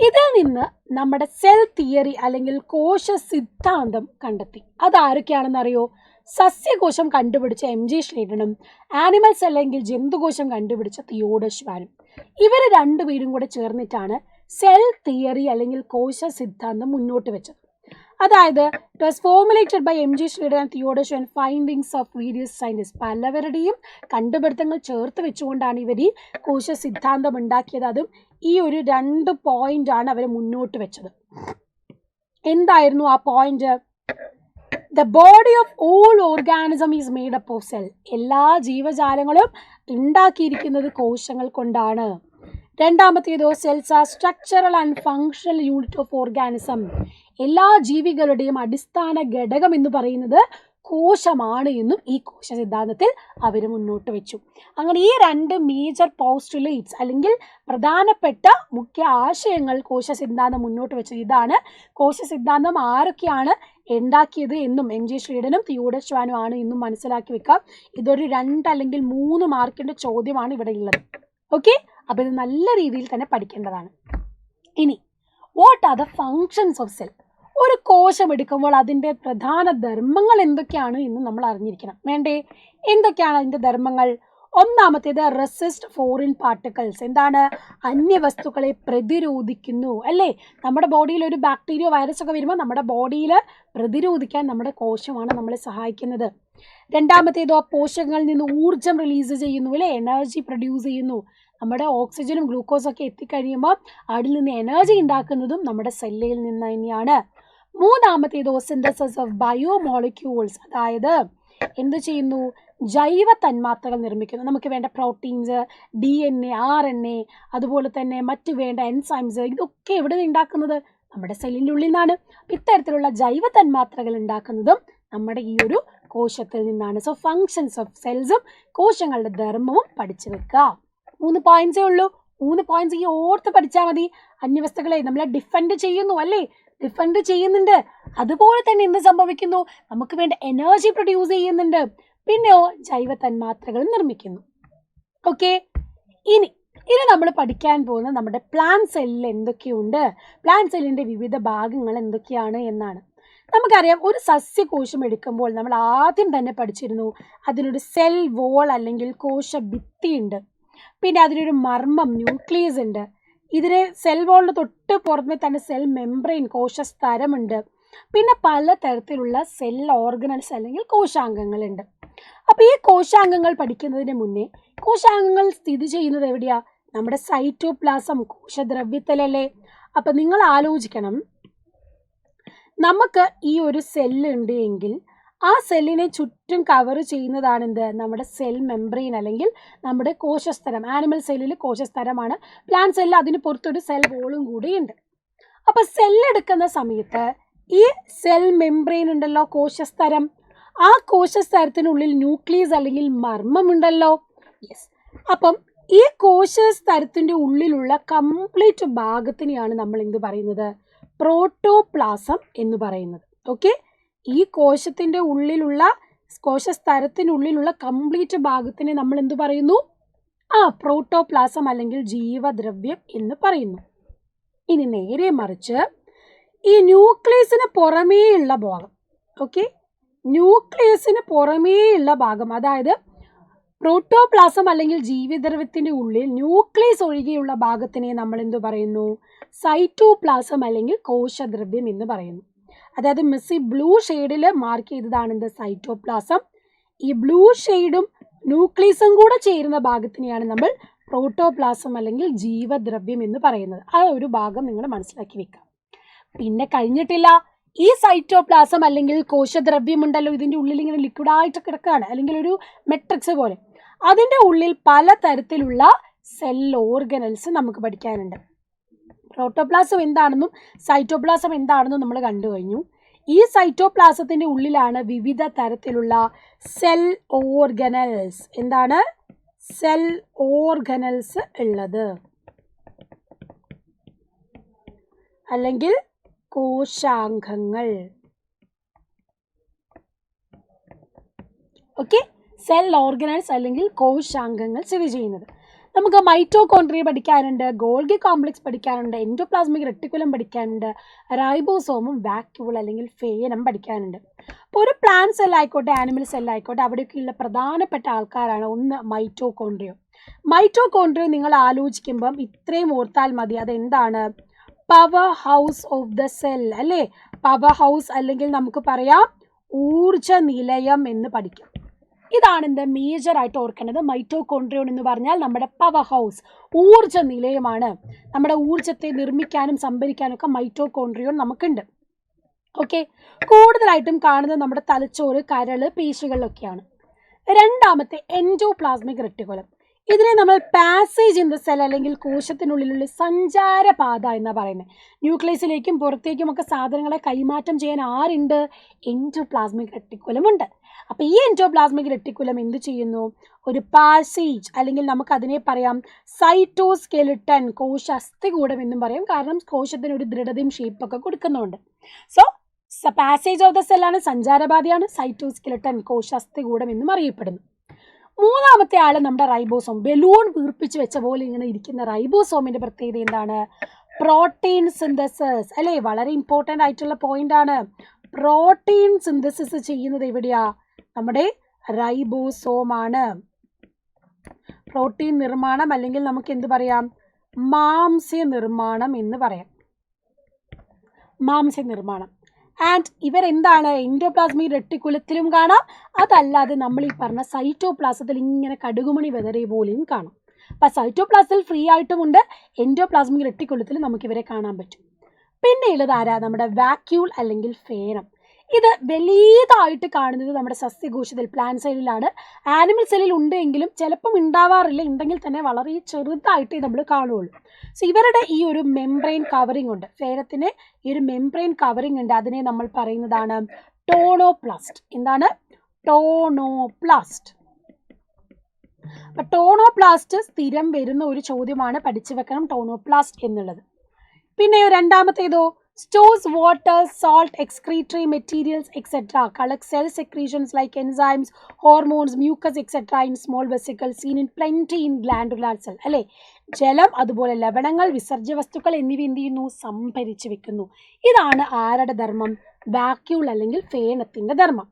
ഇതിൽ നിന്ന് നമ്മുടെ സെൽ തിയറി അല്ലെങ്കിൽ കോശ സിദ്ധാന്തം കണ്ടെത്തി. അതാരൊക്കെയാണെന്ന് അറിയോ? സസ്യകോശം കണ്ടുപിടിച്ച MG ശ്രീഡനും ആനിമൽസ് അല്ലെങ്കിൽ ജന്തുകോശം കണ്ടുപിടിച്ച തിയോഡർ ഷ്വാനും. ഇവർ രണ്ടുപേരും കൂടെ ചേർന്നിട്ടാണ് സെൽ തിയറി അല്ലെങ്കിൽ കോശ സിദ്ധാന്തം മുന്നോട്ട് വെച്ചത്. അതായത് it was formulated by MG Schleiden and Theodor Schwann findings of various scientist. പലവരുടെയും കണ്ടുപിടുത്തങ്ങൾ ചേർത്ത് വെച്ചുകൊണ്ടാണ് ഇവർ ഈ കോശ സിദ്ധാന്തം ഉണ്ടാക്കിയത്. അതും ഈ ഒരു 2 പോയിന്റാണ് അവർ മുന്നോട്ട് വെച്ചത്. എന്തായിരുന്നു ആ point? The body of all organism is made up of cell. എല്ലാ ജീവജാലങ്ങളും ഉണ്ടാക്കിയിരിക്കുന്നത് കോശങ്ങൾ കൊണ്ടാണ്. രണ്ടാമത്തേതോ cells are structural and functional unit of organism. എല്ലാ ജീവികളുടെയും അടിസ്ഥാന ഘടകം എന്ന് പറയുന്നത് കോശമാണ് എന്നും ഈ കോശ സിദ്ധാന്തത്തിൽ അവർ മുന്നോട്ട് വെച്ചു. അങ്ങനെ ഈ 2 മേജർ പോസ്റ്റുലേറ്റ്സ് അല്ലെങ്കിൽ പ്രധാനപ്പെട്ട മുഖ്യ ആശയങ്ങൾ കോശ സിദ്ധാന്തം മുന്നോട്ട് വെച്ചത്. ഇതാണ് കോശ സിദ്ധാന്തം ആരൊക്കെയാണ് ഉണ്ടാക്കിയത് എന്നും MG ശ്രീഡനും തിയോഡർ ഷ്വാനും ആണ് എന്നും മനസ്സിലാക്കി വെക്കാം. ഇതൊരു 2 അല്ലെങ്കിൽ 3 മാർക്കിൻ്റെ ചോദ്യമാണ് ഇവിടെ ഉള്ളത്. ഓക്കെ, അപ്പോൾ ഇത് നല്ല രീതിയിൽ തന്നെ പഠിക്കേണ്ടതാണ്. ഇനി what are the functions of cell? ഒരു കോശം എടുക്കുമ്പോൾ അതിൻ്റെ പ്രധാന ധർമ്മങ്ങൾ എന്തൊക്കെയാണ് എന്ന് നമ്മൾ അറിഞ്ഞിരിക്കണം. വേണ്ടേ? എന്തൊക്കെയാണ് അതിൻ്റെ ധർമ്മങ്ങൾ? ഒന്നാമത്തേത് റെസിസ്റ്റ് ഫോറിൻ പാർട്ടിക്കിൾസ്. എന്താണ്? അന്യവസ്തുക്കളെ പ്രതിരോധിക്കുന്നു, അല്ലേ? നമ്മുടെ ബോഡിയിൽ ഒരു ബാക്ടീരിയ വൈറസ് ഒക്കെ വരുമ്പോൾ നമ്മുടെ ബോഡിയിൽ പ്രതിരോധിക്കാൻ നമ്മുടെ കോശമാണ് നമ്മളെ സഹായിക്കുന്നത്. രണ്ടാമത്തേതോ പോഷകങ്ങളിൽ നിന്ന് ഊർജം റിലീസ് ചെയ്യുന്നു, അല്ലേ? എനർജി പ്രൊഡ്യൂസ് ചെയ്യുന്നു. നമ്മുടെ ഓക്സിജനും ഗ്ലൂക്കോസും ഒക്കെ എത്തിക്കഴിയുമ്പോൾ അതിൽ നിന്ന് എനർജി ഉണ്ടാക്കുന്നതും നമ്മുടെ സെല്ലിൽ നിന്ന് തന്നെയാണ്. മൂന്നാമത്തേതോ സിന്തസിസ് ഓഫ് ബയോമോളിക്യൂൾസ്. അതായത് എന്ത് ചെയ്യുന്നു? ജൈവ തന്മാത്രകൾ നിർമ്മിക്കുന്നു. നമുക്ക് വേണ്ട പ്രോട്ടീൻസ്, DNA, RNA, അതുപോലെ തന്നെ മറ്റു വേണ്ട എൻസൈംസ്, ഇതൊക്കെ എവിടെ നിന്ന് ഉണ്ടാക്കുന്നത്? നമ്മുടെ സെല്ലിൻ്റെ ഉള്ളിൽ നിന്നാണ്. ഇത്തരത്തിലുള്ള ജൈവ തന്മാത്രകൾ ഉണ്ടാക്കുന്നതും നമ്മുടെ ഈ ഒരു കോശത്തിൽ നിന്നാണ്. സോ ഫങ്ഷൻസ് ഓഫ് സെൽസും കോശങ്ങളുടെ ധർമ്മവും പഠിച്ചു വെക്കുക. 3 പോയിന്റ്സേ ഉള്ളൂ. 3 പോയിന്റ്സ് ഈ ഓർത്ത് പഠിച്ചാൽ മതി. അന്യവസ്തുക്കളെ നമ്മളെ ഡിഫെൻഡ് ചെയ്യുന്നു, അല്ലേ? ഡിഫെൻഡ് ചെയ്യുന്നുണ്ട്. അതുപോലെ തന്നെ എന്ത് സംഭവിക്കുന്നു? നമുക്ക് വേണ്ട എനർജി പ്രൊഡ്യൂസ് ചെയ്യുന്നുണ്ട്. പിന്നെയോ ജൈവ തന്മാത്രകൾ നിർമ്മിക്കുന്നു. ഓക്കെ, ഇനി നമ്മൾ പഠിക്കാൻ പോകുന്നത് നമ്മുടെ പ്ലാന്റ് സെല്ലിൽ എന്തൊക്കെയുണ്ട്, പ്ലാന്റ് സെല്ലിൻ്റെ വിവിധ ഭാഗങ്ങൾ എന്തൊക്കെയാണ് എന്നാണ്. നമുക്കറിയാം, ഒരു സസ്യകോശം എടുക്കുമ്പോൾ നമ്മൾ ആദ്യം തന്നെ പഠിച്ചിരുന്നു അതിനൊരു സെൽ വോൾ അല്ലെങ്കിൽ കോശ ഭിത്തി ഉണ്ട്. പിന്നെ അതിനൊരു മർമ്മം, ന്യൂക്ലിയസ് ഉണ്ട്. ഇതിന് സെൽ വോളിന് തൊട്ട് പുറമെ തന്നെ സെൽ മെംബ്രെയിൻ, കോശസ്തരമുണ്ട്. പിന്നെ പലതരത്തിലുള്ള സെൽ ഓർഗനൽസ് അല്ലെങ്കിൽ കോശാംഗങ്ങളുണ്ട്. അപ്പോൾ ഈ കോശാംഗങ്ങൾ പഠിക്കുന്നതിന് മുന്നേ കോശാംഗങ്ങൾ സ്ഥിതി ചെയ്യുന്നത് എവിടെയാ? നമ്മുടെ സൈറ്റോപ്ലാസം, കോശദ്രവ്യത്തിലല്ലേ? അപ്പം നിങ്ങൾ ആലോചിക്കണം, നമുക്ക് ഈ ഒരു സെല്ല് ഉണ്ട് എങ്കിൽ ആ സെല്ലിനെ ചുറ്റും കവർ ചെയ്യുന്നതാണ് എന്ത്? നമ്മുടെ സെൽ മെംബ്രെയിൻ അല്ലെങ്കിൽ നമ്മുടെ കോശസ്തരം. ആനിമൽ സെല്ലിൽ കോശസ്തരമാണ്. പ്ലാന്റ് സെല്ലിൽ അതിന് പുറത്തൊരു സെൽ വോളും കൂടിയുണ്ട്. അപ്പോൾ സെല്ലെടുക്കുന്ന സമയത്ത് ഈ സെൽ മെംബ്രെയിൻ ഉണ്ടല്ലോ, കോശസ്തരം, ആ കോശസ്തരത്തിനുള്ളിൽ ന്യൂക്ലിയസ് അല്ലെങ്കിൽ മർമ്മമുണ്ടല്ലോ. യെസ്. അപ്പം ഈ കോശസ്തരത്തിൻ്റെ ഉള്ളിലുള്ള കംപ്ലീറ്റ് ഭാഗത്തിനെയാണ് നമ്മൾ എന്ത് പറയുന്നത്? പ്രോട്ടോപ്ലാസം എന്ന് പറയുന്നത്. ഓക്കെ, ഈ കോശത്തിൻ്റെ ഉള്ളിലുള്ള കോശസ്തരത്തിനുള്ളിലുള്ള കംപ്ലീറ്റ് ഭാഗത്തിനെ നമ്മൾ എന്ത് പറയുന്നു? പ്രോട്ടോപ്ലാസം അല്ലെങ്കിൽ ജീവദ്രവ്യം എന്ന് പറയുന്നു. ഇനി നേരെ മറിച്ച് ഈ ന്യൂക്ലിയസിന് പുറമേയുള്ള ഭാഗം, ഓക്കെ, ന്യൂക്ലിയസിന് പുറമേയുള്ള ഭാഗം, അതായത് പ്രോട്ടോപ്ലാസം അല്ലെങ്കിൽ ജീവദ്രവ്യത്തിൻ്റെ ഉള്ളിൽ ന്യൂക്ലിയസ് ഒഴികെയുള്ള ഭാഗത്തിനെ നമ്മൾ എന്ത് പറയുന്നു? സൈറ്റോപ്ലാസം അല്ലെങ്കിൽ കോശദ്രവ്യം എന്ന് പറയുന്നു. അതായത് മെസ്സി ബ്ലൂ ഷെയ്ഡിൽ മാർക്ക് ചെയ്തതാണ് എന്ത്? സൈറ്റോപ്ലാസം. ഈ ബ്ലൂ ഷെയ്ഡും ന്യൂക്ലിയസും കൂടെ ചേരുന്ന ഭാഗത്തിനെയാണ് നമ്മൾ പ്രോട്ടോപ്ലാസം അല്ലെങ്കിൽ ജീവദ്രവ്യം എന്ന് പറയുന്നത്. ആ ഒരു ഭാഗം നിങ്ങൾ മനസ്സിലാക്കി വെക്കാം. പിന്നെ കഴിഞ്ഞിട്ടില്ല, ഈ സൈറ്റോപ്ലാസം അല്ലെങ്കിൽ കോശദ്രവ്യം ഉണ്ടല്ലോ, ഇതിൻ്റെ ഉള്ളിൽ ഇങ്ങനെ ലിക്വിഡായിട്ട് കിടക്കുകയാണ്, അല്ലെങ്കിൽ ഒരു മെട്രിക്സ് പോലെ. അതിൻ്റെ ഉള്ളിൽ പലതരത്തിലുള്ള സെൽ ഓർഗനൽസ് നമുക്ക് പഠിക്കാനുണ്ട്. പ്രോട്ടോപ്ലാസം എന്താണെന്നും സൈറ്റോപ്ലാസം എന്താണെന്നും നമ്മൾ കണ്ടു കഴിഞ്ഞു. ഈ സൈറ്റോപ്ലാസത്തിൻ്റെ ഉള്ളിലാണ് വിവിധ തരത്തിലുള്ള സെൽ ഓർഗനൽസ്, എന്താണ് സെൽ ഓർഗനൽസ് ഉള്ളത്, അല്ലെങ്കിൽ കോശാംഗങ്ങൾ. ഓക്കെ, സെൽ ഓർഗനൽസ് അല്ലെങ്കിൽ കോശാംഗങ്ങൾ സ്ഥിതി ചെയ്യുന്നത്. നമുക്ക് മൈറ്റോകോൺട്രിയ പഠിക്കാനുണ്ട്, ഗോൾഗി കോംപ്ലക്സ് പഠിക്കാനുണ്ട്, എൻഡോപ്ലാസ്മിക് റെട്ടിക്കുലം പഠിക്കാനുണ്ട്, റൈബോസോമും വാക്യൂൾ അല്ലെങ്കിൽ ഫേനം പഠിക്കാനുണ്ട്. അപ്പോൾ ഒരു പ്ലാന്റ് സെൽ ആയിക്കോട്ടെ ആനിമൽ സെൽ ആയിക്കോട്ടെ അവിടെയൊക്കെയുള്ള പ്രധാനപ്പെട്ട ആൾക്കാരാണ് ഒന്ന് മൈറ്റോകോൺട്രിയ. മൈറ്റോകോൺട്രിയ നിങ്ങൾ ആലോചിക്കുമ്പം ഇത്രയും ഓർത്താൽ മതി, അതെന്താണ്, power house of the cell അല്ലേ. പവർ ഹൗസ് അല്ലെങ്കിൽ നമുക്ക് പറയാം ഊർജ നിലയം എന്ന് പഠിക്കാം. ഇതാണ് എന്താ മേജറായിട്ട് ഓർക്കേണ്ടത്. മൈറ്റോകോൺട്രിയോൺ എന്ന് പറഞ്ഞാൽ നമ്മുടെ പവർ ഹൗസ്, ഊർജ നിലയമാണ്. നമ്മുടെ ഊർജത്തെ നിർമ്മിക്കാനും സംഭരിക്കാനും ഒക്കെ മൈറ്റോകോൺട്രിയോൺ നമുക്കുണ്ട്. ഓക്കെ, കൂടുതലായിട്ടും കാണുന്നത് നമ്മുടെ തലച്ചോറ്, കരള്, പേശികളിലൊക്കെയാണ്. രണ്ടാമത്തെ എൻഡോപ്ലാസ്മിക് റെട്ടിക്കുലം. ഇതിനെ നമ്മൾ പാസേജ് ഇൻ ദ സെൽ അല്ലെങ്കിൽ കോശത്തിനുള്ളിലുള്ള സഞ്ചാരപാത എന്നാണ് പറയുന്നത്. ന്യൂക്ലിയസിലേക്കും പുറത്തേക്കും ഒക്കെ സാധനങ്ങളെ കൈമാറ്റം ചെയ്യാൻ ആരുണ്ട്, എൻഡോപ്ലാസ്മിക് റെട്ടിക്കുലം ഉണ്ട്. അപ്പോൾ ഈ എൻഡോപ്ലാസ്മിക് റെട്ടിക്കുലം എന്ത് ചെയ്യുന്നു, ഒരു പാസേജ് അല്ലെങ്കിൽ നമുക്ക് അതിനെ പറയാം സൈറ്റോസ്കെലിട്ടൻ, കോശ അസ്ഥികൂടം എന്നും പറയും. കാരണം കോശത്തിന് ഒരു ദൃഢതയും ഷേപ്പൊക്കെ കൊടുക്കുന്നുണ്ട്. സോ പാസേജ് ഓഫ് ദ സെല്ലാണ്, സഞ്ചാരപാതയാണ്, സൈറ്റോസ്കെലിട്ടൻ, കോശ അസ്ഥികൂടം എന്നും അറിയപ്പെടുന്നു. മൂന്നാമത്തെ ആള് നമ്മുടെ റൈബോസോം. ബലൂൺ വീർപ്പിച്ച് വെച്ച പോലെ ഇങ്ങനെ ഇരിക്കുന്ന റൈബോസോമിന്റെ പ്രത്യേകത എന്താണ്, പ്രോട്ടീൻ സിന്തസിസ് അല്ലേ. വളരെ ഇമ്പോർട്ടൻ്റ് ആയിട്ടുള്ള പോയിന്റ് ആണ്. പ്രോട്ടീൻ സിന്തസിസ് ചെയ്യുന്നത് എവിടെയാ, നമ്മുടെ റൈബോസോം ആണ്. പ്രോട്ടീൻ നിർമ്മാണം അല്ലെങ്കിൽ നമുക്ക് എന്ത് പറയാം, മാംസ്യ നിർമ്മാണം എന്ന് പറയാം, മാംസ്യ നിർമ്മാണം. ആൻഡ് ഇവരെന്താണ് എൻഡോപ്ലാസ്മിക് റെട്ടിക്കുലത്തിലും കാണാം, അതല്ലാതെ നമ്മൾ ഈ പറഞ്ഞ സൈറ്റോപ്ലാസത്തിൽ ഇങ്ങനെ കടുകുമണി വെതറിയ പോലെയും കാണാം. അപ്പം സൈറ്റോപ്ലാസത്തിൽ ഫ്രീ ആയിട്ടുമുണ്ട്, എൻഡോപ്ലാസ്മിക് റെട്ടിക്കുലത്തിൽ നമുക്കിവരെ കാണാൻ പറ്റും. പിന്നെ ഉള്ളത് ആരാ, നമ്മുടെ വാക്യൂൾ അല്ലെങ്കിൽ ഫേനം. ഇത് വലിയതായിട്ട് കാണുന്നത് നമ്മുടെ സസ്യകോശത്തിൽ പ്ലാന്റ് സെല്ലിലാണ്. ആനിമൽ സെല്ലിൽ ഉണ്ടെങ്കിലും ചിലപ്പം ഉണ്ടാവാറില്ല, ഉണ്ടെങ്കിൽ തന്നെ വളരെ ചെറുതായിട്ടേ നമ്മൾ കാണുകയുള്ളൂ. സോ ഇവരുടെ ഈ ഒരു മെംബ്രെയിൻ കവറിംഗ് ഉണ്ട്, ഫേനത്തിന് ഈ ഒരു മെംബ്രെയിൻ കവറിംഗ് ഉണ്ട്. അതിനെ നമ്മൾ പറയുന്നതാണ് ടോണോപ്ലാസ്റ്റ്. എന്താണ്, ടോണോപ്ലാസ്റ്റ്. അപ്പം ടോണോപ്ലാസ്റ്റ് സ്ഥിരം വരുന്ന ഒരു ചോദ്യമാണ്, പഠിച്ചു വെക്കണം ടോണോപ്ലാസ്റ്റ് എന്നുള്ളത്. പിന്നെ രണ്ടാമത്തേതോ, stores water, salt, excretory materials, etc. Collect cell secretions like enzymes, hormones, mucus, etc. in small vesicles seen in plenty in glandular cell. അല്ലേ, ജലം അതുപോലെ ലവണങ്ങൾ, വിസർജ്യ വസ്തുക്കൾ എന്നിവ എന്ത് ചെയ്യുന്നു, സംഭരിച്ചു വെക്കുന്നു. ഇതാണ് ആരുടെ ധർമ്മം, വാക്യൂൾ അല്ലെങ്കിൽ ഫേനത്തിന്റെ ധർമ്മം.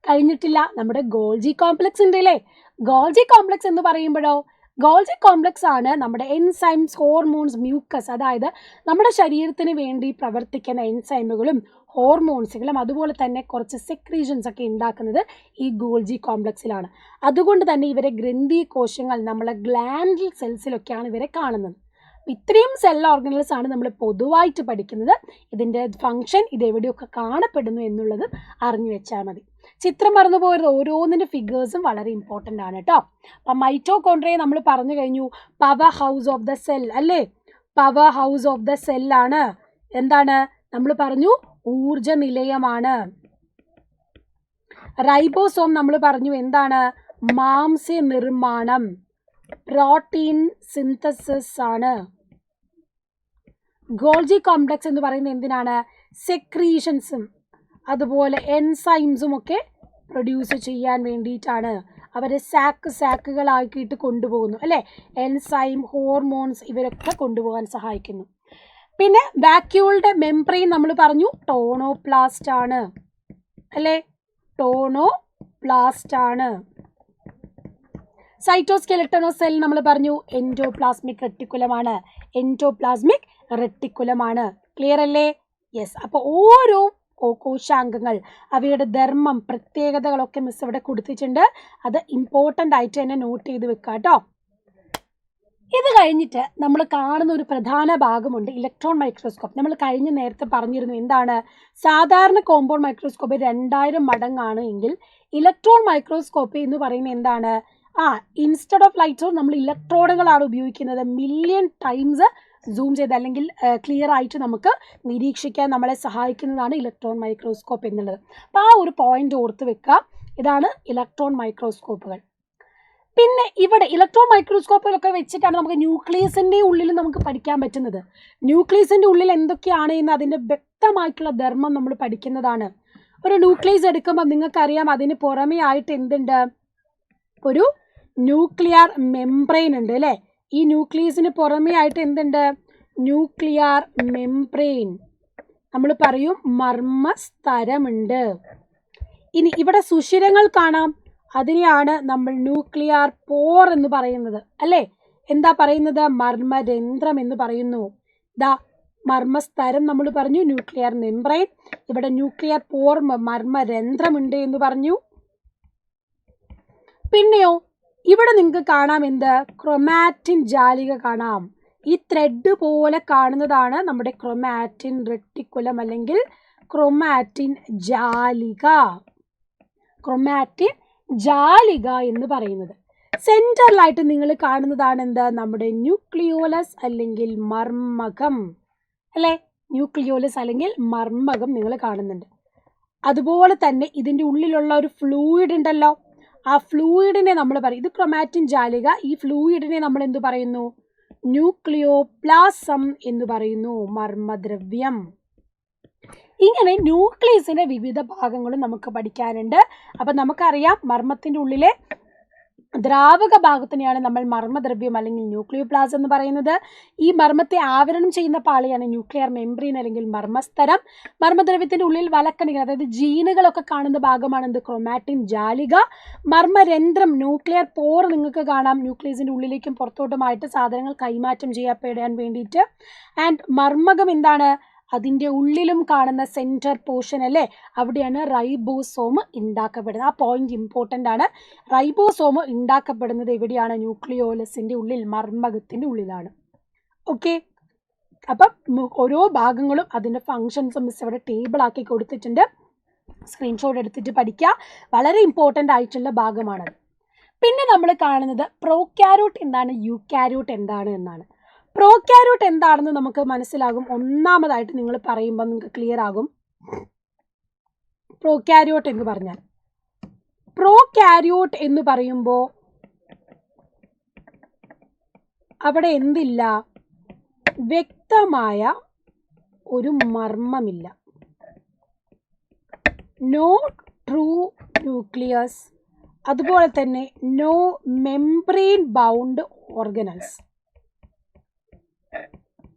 കഴിഞ്ഞിട്ടില്ല, നമ്മുടെ ഗോൾജി കോംപ്ലക്സ് ഉണ്ട് അല്ലേ. ഗോൾജി കോംപ്ലക്സ് എന്ന് പറയുമ്പോഴോ, ഗോൾജി കോംപ്ലക്സ് ആണ് നമ്മുടെ എൻസൈംസ്, ഹോർമോൺസ്, മ്യൂക്കസ്, അതായത് നമ്മുടെ ശരീരത്തിന് വേണ്ടി പ്രവർത്തിക്കുന്ന എൻസൈമുകളും ഹോർമോൺസുകളും അതുപോലെ തന്നെ കുറച്ച് സെക്രീഷൻസ് ഒക്കെ ഉണ്ടാക്കുന്നത് ഈ ഗോൾജി കോംപ്ലക്സിലാണ്. അതുകൊണ്ട് തന്നെ ഇവരെ ഗ്രന്ഥി കോശങ്ങൾ, നമ്മളെ ഗ്ലാൻഡൽ സെൽസിലൊക്കെയാണ് ഇവരെ കാണുന്നത്. ഇത്രയും സെൽ ഓർഗനൽസ് ആണ് നമ്മൾ പൊതുവായിട്ട് പഠിക്കുന്നത്. ഇതിൻ്റെ ഫങ്ഷൻ, ഇത് എവിടെയൊക്കെ കാണപ്പെടുന്നു എന്നുള്ളത് അറിഞ്ഞു വെച്ചാൽ മതി. ചിത്രം മറന്നു പോയത് ഓരോന്നിൻ്റെ ഫിഗേഴ്സും വളരെ ഇമ്പോർട്ടൻ്റ് ആണ് കേട്ടോ. അപ്പം മൈറ്റോകോൺട്രിയ നമ്മൾ പറഞ്ഞു കഴിഞ്ഞു, power house of the cell അല്ലേ, പവർ ഹൗസ് ഓഫ് ദ സെല്ലാണ്. എന്താണ് നമ്മൾ പറഞ്ഞു, ഊർജ നിലയമാണ്. റൈബോസോം നമ്മൾ പറഞ്ഞു എന്താണ്, മാംസ്യ നിർമ്മാണം, പ്രോട്ടീൻ സിന്തസിസ് ആണ്. ഗോൾജി കോംപ്ലക്സ് എന്ന് പറയുന്നത് എന്തിനാണ്, സെക്രീഷൻസും അതുപോലെ എൻസൈംസും ഒക്കെ പ്രൊഡ്യൂസ് ചെയ്യാൻ വേണ്ടിയിട്ടാണ്. അവരെ സാക്കുകളാക്കിയിട്ട് കൊണ്ടുപോകുന്നു അല്ലേ. എൻസൈം, ഹോർമോൺസ് ഇവരൊക്കെ കൊണ്ടുപോകാൻ സഹായിക്കുന്നു. പിന്നെ വാക്യൂളിൻ്റെ മെംബ്രെയിൻ നമ്മൾ പറഞ്ഞു ടോണോപ്ലാസ്റ്റ് ആണ് അല്ലേ, ടോണോപ്ലാസ്റ്റ് ആണ്. സൈറ്റോസ്കെലിട്ടൺ ഓഫ് സെൽ നമ്മൾ പറഞ്ഞു എൻഡോപ്ലാസ്മിക് റെട്ടിക്കുലമാണ്, എൻഡോപ്ലാസ്മിക് റെട്ടിക്കുലമാണ്. ക്ലിയർ അല്ലേ? യെസ്. അപ്പോൾ ഓരോ കോശാംഗങ്ങൾ, അവയുടെ ധർമ്മം, പ്രത്യേകതകളൊക്കെ മിസ് ഇവിടെ കൊടുത്തിട്ടുണ്ട്. അത് ഇമ്പോർട്ടൻ്റ് ആയിട്ട് തന്നെ നോട്ട് ചെയ്ത് വെക്കുക കേട്ടോ. ഇത് കഴിഞ്ഞിട്ട് നമ്മൾ കാണുന്ന ഒരു പ്രധാന ഭാഗമുണ്ട് ഇലക്ട്രോൺ മൈക്രോസ്കോപ്പ്. നമ്മൾ നേരത്തെ പറഞ്ഞിരുന്നു എന്താണ്, സാധാരണ കോമ്പൗണ്ട് മൈക്രോസ്കോപ്പ് 2000 മടങ്ങാണ് എങ്കിൽ ഇലക്ട്രോൺ മൈക്രോസ്കോപ്പി എന്ന് പറയുന്നത് എന്താണ്, ഇൻസ്റ്റെഡ് ഓഫ് ലൈറ്റ് സോഴ്സ് നമ്മൾ ഇലക്ട്രോണുകളാണ് ഉപയോഗിക്കുന്നത്. മില്യൺ ടൈംസ് സൂം ചെയ്ത് അല്ലെങ്കിൽ ക്ലിയർ ആയിട്ട് നമുക്ക് നിരീക്ഷിക്കാൻ നമ്മളെ സഹായിക്കുന്നതാണ് ഇലക്ട്രോൺ മൈക്രോസ്കോപ്പ് എന്നുള്ളത്. അപ്പോൾ ആ ഒരു പോയിന്റ് ഓർത്ത് വെക്കുക. ഇതാണ് ഇലക്ട്രോൺ മൈക്രോസ്കോപ്പുകൾ. പിന്നെ ഇവിടെ ഇലക്ട്രോൺ മൈക്രോസ്കോപ്പിലൊക്കെ വെച്ചിട്ടാണ് നമുക്ക് ന്യൂക്ലിയസിൻ്റെ ഉള്ളിൽ നമുക്ക് പഠിക്കാൻ പറ്റുന്നത്. ന്യൂക്ലിയസിൻ്റെ ഉള്ളിൽ എന്തൊക്കെയാണ് എന്ന് അതിൻ്റെ വ്യക്തമായിട്ടുള്ള ധർമ്മം നമ്മൾ പഠിക്കുന്നതാണ്. ഒരു ന്യൂക്ലിയസ് എടുക്കുമ്പോൾ നിങ്ങൾക്കറിയാം അതിന് പുറമേ ആയിട്ട് എന്തുണ്ട്, ഒരു ന്യൂക്ലിയർ മെംബ്രെയിൻ ഉണ്ട് അല്ലേ. ഈ ന്യൂക്ലിയസിന് പുറമേ ആയിട്ട് എന്തുണ്ട്, ന്യൂക്ലിയർ മെംബ്രെയിൻ, നമ്മൾ പറയും മർമ്മസ്തരമുണ്ട്. ഇനി ഇവിടെ സുഷിരങ്ങൾ കാണാം, അതിനെയാണ് നമ്മൾ ന്യൂക്ലിയർ പോർ എന്ന് പറയുന്നത് അല്ലേ. എന്താ പറയുന്നത്, മർമ്മരന്ധ്രം എന്ന് പറയുന്നു. മർമ്മസ്തരം നമ്മൾ പറഞ്ഞു, ന്യൂക്ലിയർ മെംബ്രെയിൻ. ഇവിടെ ന്യൂക്ലിയർ പോർ മർമ്മരന്ധ്രമുണ്ട് എന്ന് പറഞ്ഞു. പിന്നെയോ ഇവിടെ നിങ്ങൾക്ക് കാണാം എന്ത്, ക്രൊമാറ്റിൻ ജാലിക കാണാം. ഈ ത്രെഡ് പോലെ കാണുന്നതാണ് നമ്മുടെ ക്രൊമാറ്റിൻ റെട്ടിക്കുലം അല്ലെങ്കിൽ ക്രൊമാറ്റിൻ ജാലിക. ക്രൊമാറ്റിൻ ജാലിക എന്ന് പറയുന്നത്. സെൻറ്ററിലായിട്ട് നിങ്ങൾ കാണുന്നതാണ് എന്ത്, നമ്മുടെ ന്യൂക്ലിയോലസ് അല്ലെങ്കിൽ മർമ്മകം അല്ലേ. ന്യൂക്ലിയോലസ് അല്ലെങ്കിൽ മർമ്മകം നിങ്ങൾ കാണുന്നുണ്ട്. അതുപോലെ തന്നെ ഇതിൻ്റെ ഉള്ളിലുള്ള ഒരു ഫ്ലൂയിഡ് ഉണ്ടല്ലോ, ആ ഫ്ലൂയിഡിനെ നമ്മൾ പറയും, ഇത് ക്രൊമാറ്റിൻ ജാലിക. ഈ ഫ്ലൂയിഡിനെ നമ്മൾ എന്ത് പറയുന്നു, ന്യൂക്ലിയോപ്ലാസം എന്ന് പറയുന്നു, മർമ്മദ്രവ്യം. ഇങ്ങനെ ന്യൂക്ലിയസിന്റെ വിവിധ ഭാഗങ്ങളും നമുക്ക് പഠിക്കാനുണ്ട്. അപ്പം നമുക്കറിയാം മർമ്മത്തിൻ്റെ ഉള്ളിലെ ദ്രാവക ഭാഗത്തിനെയാണ് നമ്മൾ മർമ്മദ്രവ്യം അല്ലെങ്കിൽ ന്യൂക്ലിയോപ്ലാസം എന്ന് പറയുന്നത്. ഈ മർമ്മത്തെ ആവരണം ചെയ്യുന്ന പാളിയാണ് ന്യൂക്ലിയർ മെംബ്രെയിൻ അല്ലെങ്കിൽ മർമ്മസ്തരം. മർമ്മദ്രവ്യത്തിൻ്റെ ഉള്ളിൽ വലക്കണികൾ, അതായത് ജീനുകളൊക്കെ കാണുന്ന ഭാഗമാണ് എന്ത്, ക്രൊമാറ്റിൻ ജാലിക. മർമ്മരന്ധ്രം, ന്യൂക്ലിയർ പോർ നിങ്ങൾക്ക് കാണാം, ന്യൂക്ലിയസിൻ്റെ ഉള്ളിലേക്കും പുറത്തോട്ടുമായിട്ട് സാധനങ്ങൾ കൈമാറ്റം ചെയ്യപ്പെടാൻ വേണ്ടിയിട്ട്. ആൻഡ് മർമ്മകം എന്താണ്, അതിൻ്റെ ഉള്ളിലും കാണുന്ന സെൻറ്റർ പോർഷൻ അല്ലേ, അവിടെയാണ് റൈബോസോം ഉണ്ടാക്കപ്പെടുന്നത്. ആ പോയിന്റ് ഇമ്പോർട്ടൻ്റ് ആണ്. റൈബോസോം ഉണ്ടാക്കപ്പെടുന്നത് എവിടെയാണ്, ന്യൂക്ലിയോലസിൻ്റെ ഉള്ളിൽ, മർമ്മകത്തിൻ്റെ ഉള്ളിലാണ്. ഓക്കെ, അപ്പം ഓരോ ഭാഗങ്ങളും അതിൻ്റെ ഫങ്ഷൻസും മിസ് ഇവിടെ ടേബിളാക്കി കൊടുത്തിട്ടുണ്ട്. സ്ക്രീൻഷോട്ട് എടുത്തിട്ട് പഠിക്കുക, വളരെ ഇമ്പോർട്ടൻ്റ് ആയിട്ടുള്ള ഭാഗമാണത്. പിന്നെ നമ്മൾ കാണുന്നത് പ്രോക്യാരിയോട്ട് എന്താണ്, യൂക്യാരിയോട്ട് എന്താണ് എന്നാണ്. പ്രോക്യാരിയോട്ട് എന്താണെന്ന് നമുക്ക് മനസ്സിലാകും. ഒന്നാമതായിട്ട് നിങ്ങൾ പറയുമ്പോൾ നിങ്ങൾക്ക് ക്ലിയർ ആകും. പ്രോക്യാരിയോട്ട് എന്ന് പറഞ്ഞാൽ, പ്രോക്യാരിയോട്ട് എന്ന് പറയുമ്പോൾ അവിടെ എന്തില്ല, വ്യക്തമായ ഒരു മർമ്മമില്ല. നോ ട്രൂ ന്യൂക്ലിയസ്, അതുപോലെ തന്നെ നോ മെംബ്രെയിൻ ബൗണ്ട് ഓർഗനൽസ്.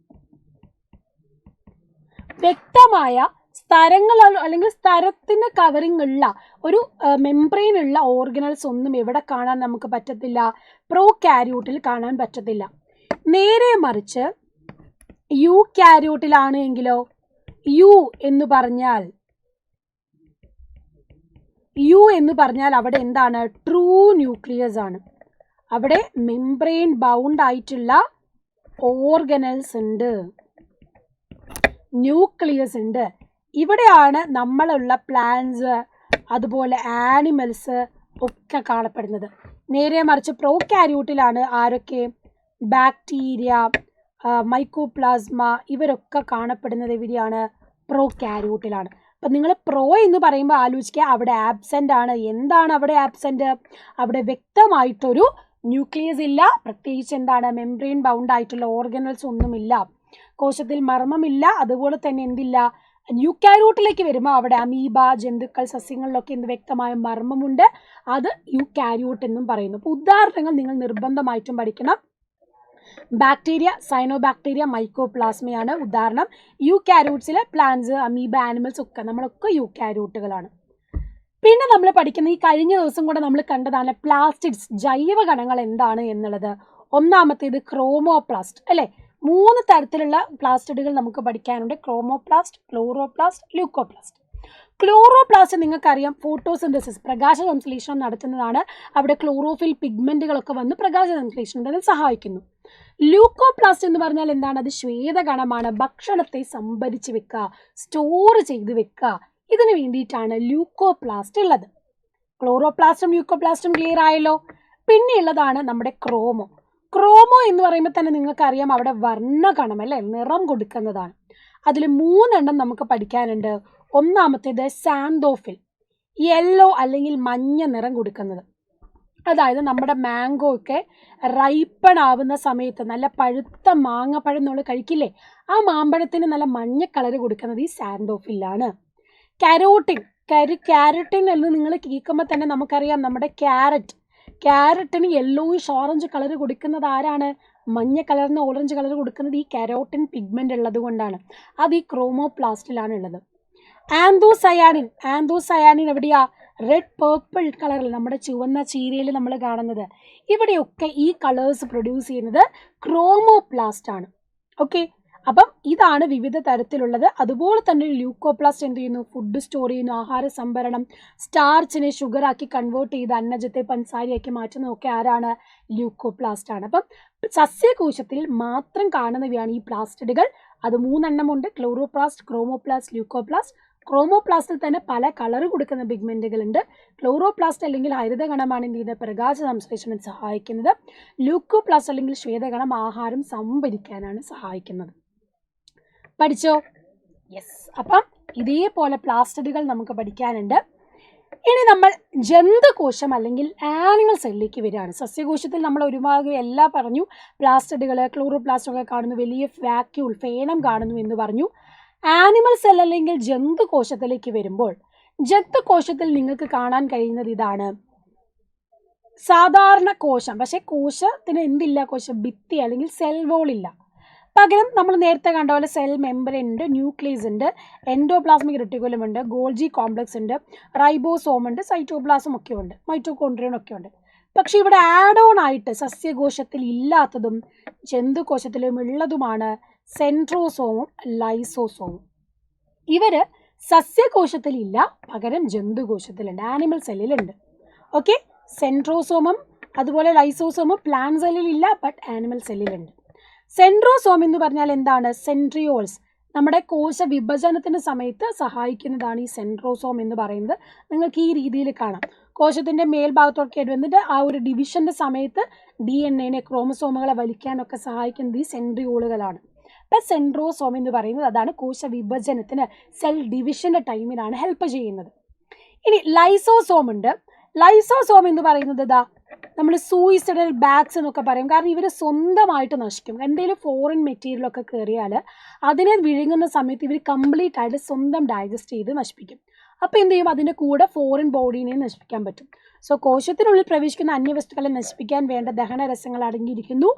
വ്യക്തമായ സ്ഥലങ്ങൾ അല്ലെങ്കിൽ സ്ഥലത്തിന് കവറിംഗ് ഉള്ള ഒരു മെംബ്രെയിൻ ഉള്ള ഓർഗനൽസ് ഒന്നും എവിടെ കാണാൻ നമുക്ക് പറ്റത്തില്ല, പ്രോക്യാരിയോട്ടിൽ കാണാൻ പറ്റത്തില്ല. നേരെ മറിച്ച് യൂക്യാരിയോട്ടിലാണ് എങ്കിലോ, യു എന്ന് പറഞ്ഞാൽ അവിടെ എന്താണ്, ട്രൂ ന്യൂക്ലിയസ് ആണ്. അവിടെ മെംബ്രെയിൻ ബൗണ്ട് ആയിട്ടുള്ള ഓർഗനൽസ് ഉണ്ട്, ന്യൂക്ലിയസ് ഉണ്ട്. ഇവിടെയാണ് നമ്മളുള്ള പ്ലാന്റ്സ് അതുപോലെ ആനിമൽസ് ഒക്കെ കാണപ്പെടുന്നത്. നേരെ മറിച്ച് പ്രോക്യാരിയോട്ടിലാണ് ആരൊക്കെ, ബാക്ടീരിയ, മൈക്കോപ്ലാസ്മ ഇവരൊക്കെ കാണപ്പെടുന്നത് എവിടെയാണ്, പ്രോക്യാരിയോട്ടിലാണ്. അപ്പം നിങ്ങൾ പ്രോ എന്ന് പറയുമ്പോൾ ആലോചിക്കുക, അവിടെ ആബ്സെൻ്റ് ആണ്. എന്താണ് അവിടെ ആബ്സെൻ്റ്, അവിടെ വ്യക്തമായിട്ടൊരു ന്യൂക്ലിയസ് ഇല്ല, പ്രത്യേകിച്ച് എന്താണ്, മെംബ്രെയിൻ ബൗണ്ട് ആയിട്ടുള്ള ഓർഗനൽസ് ഒന്നുമില്ല, കോശത്തിൽ മർമ്മമില്ല. അതുപോലെ തന്നെ എന്തില്ല, യൂക്യാരിയോട്ടിലേക്ക് വരുമ്പോൾ അവിടെ അമീബ, ജന്തുക്കൾ, സസ്യങ്ങളിലൊക്കെ എന്ത് വ്യക്തമായ മർമ്മമുണ്ട്, അത് യൂക്യാരിയോട്ട് എന്നും പറയുന്നു. അപ്പോൾ ഉദാഹരണങ്ങൾ നിങ്ങൾ നിർബന്ധമായിട്ടും പഠിക്കണം. ബാക്ടീരിയ, സൈനോബാക്ടീരിയ, മൈക്കോപ്ലാസ്മയാണ് ഉദാഹരണം. യൂക്യാരിയോട്സിലെ പ്ലാന്റ്സ്, അമീബ, ആനിമൽസ് ഒക്കെ നമ്മളൊക്കെ യൂക്യാരിയോട്ടുകളാണ്. പിന്നെ നമ്മൾ പഠിക്കുന്ന ഈ കഴിഞ്ഞ ദിവസം കൂടെ നമ്മൾ കണ്ടതാണ് പ്ലാസ്റ്റിഡ്സ്, ജൈവ കണങ്ങൾ എന്താണ് എന്നുള്ളത്. ഒന്നാമത്തേത് ക്രോമോപ്ലാസ്റ്റ് അല്ലേ. 3 തരത്തിലുള്ള പ്ലാസ്റ്റിഡുകൾ നമുക്ക് പഠിക്കാനുണ്ട്, ക്രോമോപ്ലാസ്റ്റ്, ക്ലോറോപ്ലാസ്റ്റ്, ല്യൂക്കോപ്ലാസ്റ്റ്. ക്ലോറോപ്ലാസ്റ്റ് നിങ്ങൾക്കറിയാം ഫോട്ടോസിന്തസിസ്, പ്രകാശ സംശ്ലേഷണം നടത്തുന്നതാണ്. അവിടെ ക്ലോറോഫിൽ പിഗ്മെന്റുകളൊക്കെ വന്ന് പ്രകാശ സംശ്ലേഷണത്തിന് സഹായിക്കുന്നു. ലൂക്കോപ്ലാസ്റ്റ് എന്ന് പറഞ്ഞാൽ എന്താണ്? അത് ശ്വേതകണമാണ്. ഭക്ഷണത്തെ സംഭരിച്ച് വെക്കുക, സ്റ്റോർ ചെയ്ത് വെക്കുക, ഇതിനു വേണ്ടിയിട്ടാണ് ലൂക്കോപ്ലാസ്റ്റ് ഉള്ളത്. ക്ലോറോപ്ലാസ്റ്റും ലൂക്കോപ്ലാസ്റ്റും ക്ലിയർ ആയല്ലോ. പിന്നെ ഉള്ളതാണ് നമ്മുടെ ക്രോമോ. ക്രോമോ എന്ന് പറയുമ്പോൾ തന്നെ നിങ്ങൾക്കറിയാം അവിടെ വർണ്ണകണം അല്ലേ, നിറം കൊടുക്കുന്നതാണ്. അതിൽ 3 നമുക്ക് പഠിക്കാനുണ്ട്. ഒന്നാമത്തേത് സാന്തോഫിൽ, യെല്ലോ അല്ലെങ്കിൽ മഞ്ഞ നിറം കൊടുക്കുന്നത്. അതായത് നമ്മുടെ മാംഗോ ഒക്കെ റൈപ്പൺ ആവുന്ന സമയത്ത് നല്ല പഴുത്ത മാങ്ങപ്പഴം നമ്മൾ കഴിക്കില്ലേ, ആ മാമ്പഴത്തിന് നല്ല മഞ്ഞ കളർ കൊടുക്കുന്നത് ഈ സാന്തോഫിലാണ്. കാരോട്ടിൻ, ക്യാരറ്റിൻ എന്ന് നിങ്ങൾ കേൾക്കുമ്പോൾ തന്നെ നമുക്കറിയാം നമ്മുടെ ക്യാരറ്റിന് യെല്ലോയിഷ് ഓറഞ്ച് കളർ കൊടുക്കുന്നത് ആരാണ്? മഞ്ഞ കളറിന് ഓറഞ്ച് കളർ കൊടുക്കുന്നത് ഈ കാരോട്ടിൻ പിഗ്മെന്റ് ഉള്ളത് കൊണ്ടാണ്. അത് ഈ ക്രോമോപ്ലാസ്റ്റിലാണ് ഉള്ളത്. ആന്തോസയാനിൻ എവിടെയാ? റെഡ് പേർപ്പിൾ കളറിൽ, നമ്മുടെ ചുവന്ന ചീരയിൽ നമ്മൾ കാണുന്നത്. ഇവിടെയൊക്കെ ഈ കളേഴ്സ് പ്രൊഡ്യൂസ് ചെയ്യുന്നത് ക്രോമോപ്ലാസ്റ്റ് ആണ്. ഓക്കെ, അപ്പം ഇതാണ് വിവിധ തരത്തിലുള്ളത്. അതുപോലെ തന്നെ ലൂക്കോപ്ലാസ്റ്റ് എന്ത് ചെയ്യുന്നു? ഫുഡ് സ്റ്റോർ ചെയ്യുന്നു, ആഹാര സംഭരണം, സ്റ്റാർച്ചിനെ ഷുഗറാക്കി കൺവേർട്ട് ചെയ്ത് അന്നജത്തെ പഞ്ചസാരയാക്കി മാറ്റുന്നതൊക്കെ ആരാണ്? ലൂക്കോപ്ലാസ്റ്റ് ആണ്. അപ്പം സസ്യകോശത്തിൽ മാത്രം കാണുന്നവയാണ് ഈ പ്ലാസ്റ്റിഡുകൾ. അത് 3 ഉണ്ട്: ക്ലോറോപ്ലാസ്റ്റ്, ക്രോമോപ്ലാസ്റ്റ്, ലൂക്കോപ്ലാസ്റ്റ്. ക്രോമോപ്ലാസ്റ്റിൽ തന്നെ പല കളർ കൊടുക്കുന്ന പിഗ്മെന്റുകൾ ഉണ്ട്. ക്ലോറോപ്ലാസ്റ്റ് അല്ലെങ്കിൽ ഹരിതകണമാണ് എന്ത് ചെയ്യുന്നത്? പ്രകാശ സംശ്ലേഷണം സഹായിക്കുന്നത്. ലൂക്കോപ്ലാസ്റ്റ് അല്ലെങ്കിൽ ശ്വേതകണം ആഹാരം സംഭരിക്കാനാണ് സഹായിക്കുന്നത്. പഠിച്ചോ? യെസ്. അപ്പം ഇതേപോലെ പ്ലാസ്റ്റിഡുകൾ നമുക്ക് പഠിക്കാനുണ്ട്. ഇനി നമ്മൾ ജന്തുകോശം അല്ലെങ്കിൽ ആനിമൽ സെല്ലിലേക്ക് വരികയാണ്. സസ്യകോശത്തിൽ നമ്മൾ ഒരുപാട് എല്ലാം പറഞ്ഞു. പ്ലാസ്റ്റിഡുകൾ, ക്ലോറോപ്ലാസ്റ്റ് ഒക്കെ കാണുന്നു, വലിയ വാക്യൂൾ ഫേനം കാണുന്നു എന്ന് പറഞ്ഞു. ആനിമൽ സെൽ അല്ലെങ്കിൽ ജന്തുകോശത്തിലേക്ക് വരുമ്പോൾ ജന്തുകോശത്തിൽ നിങ്ങൾക്ക് കാണാൻ കഴിയുന്നത് ഇതാണ്. സാധാരണ കോശം, പക്ഷെ കോശത്തിന് എന്തില്ല? കോശഭിത്തി അല്ലെങ്കിൽ സെൽ വോൾ ഇല്ല. പകരം നമ്മൾ നേരത്തെ കണ്ട പോലെ സെൽ മെമ്പറൈൻ ഉണ്ട്, ന്യൂക്ലിയസ് ഉണ്ട്, എൻഡോപ്ലാസ്മിക് റെട്ടിക്കുലം ഉണ്ട്, ഗോൾജി കോംപ്ലക്സ് ഉണ്ട്, റൈബോസോം ഉണ്ട്, സൈറ്റോപ്ലാസം ഒക്കെ ഉണ്ട്, മൈറ്റോകോൺഡ്രിയൻ ഒക്കെ ഉണ്ട്. പക്ഷെ ഇവിടെ ആഡ് ഓൺ ആയിട്ട് സസ്യകോശത്തിൽ ഇല്ലാത്തതും ജന്തുകോശത്തിലും ഉള്ളതുമാണ് സെൻട്രോസോമും ലൈസോസോമും. ഇവര് സസ്യകോശത്തിൽ ഇല്ല, പകരം ജന്തുകോശത്തിലുണ്ട്, ആനിമൽ സെല്ലിലുണ്ട്. ഓക്കെ, സെൻട്രോസോമും അതുപോലെ ലൈസോസോമും പ്ലാന്റ് സെല്ലിൽ ഇല്ല, ബട്ട് ആനിമൽ സെല്ലിലുണ്ട്. സെൻട്രോസോം എന്ന് പറഞ്ഞാൽ എന്താണ്? സെൻട്രിയോൾസ്, നമ്മുടെ കോശ വിഭജനത്തിന് സമയത്ത് സഹായിക്കുന്നതാണ് ഈ സെൻട്രോസോം എന്ന് പറയുന്നത്. നിങ്ങൾക്ക് ഈ രീതിയിൽ കാണാം. കോശത്തിൻ്റെ മേൽഭാഗത്തോട്ട് വന്നിട്ട് ആ ഒരു ഡിവിഷൻ്റെ സമയത്ത് DNA ക്രോമസോമുകളെ വലിക്കാനൊക്കെ സഹായിക്കുന്നത് ഈ സെൻട്രിയോളുകളാണ്. അപ്പം സെൻട്രോസോം എന്ന് പറയുന്നത് അതാണ് കോശ വിഭജനത്തിന്, സെൽ ഡിവിഷൻ്റെ ടൈമിലാണ് ഹെൽപ്പ് ചെയ്യുന്നത്. ഇനി ലൈസോസോം ഉണ്ട്. ലൈസോസോം എന്ന് പറയുന്നത് ഇതാ നമ്മൾ സൂയിസൈഡൽ ബാഗ്സ് എന്നൊക്കെ പറയും. കാരണം ഇവർ സ്വന്തമായിട്ട് നശിക്കും. എന്തെങ്കിലും ഫോറിൻ മെറ്റീരിയലൊക്കെ കയറിയാൽ അതിനെ വിഴുങ്ങുന്ന സമയത്ത് ഇവർ കംപ്ലീറ്റ് ആയിട്ട് സ്വന്തം ഡൈജസ്റ്റ് ചെയ്ത് നശിപ്പിക്കും. അപ്പോൾ എന്ത് ചെയ്യും? അതിൻ്റെ കൂടെ ഫോറിൻ ബോഡീനെ നശിപ്പിക്കാൻ പറ്റും. സോ കോശത്തിനുള്ളിൽ പ്രവേശിക്കുന്ന അന്യവസ്തുക്കളെ നശിപ്പിക്കാൻ വേണ്ട ദഹനരസങ്ങൾ അടങ്ങിയിരിക്കുന്നു.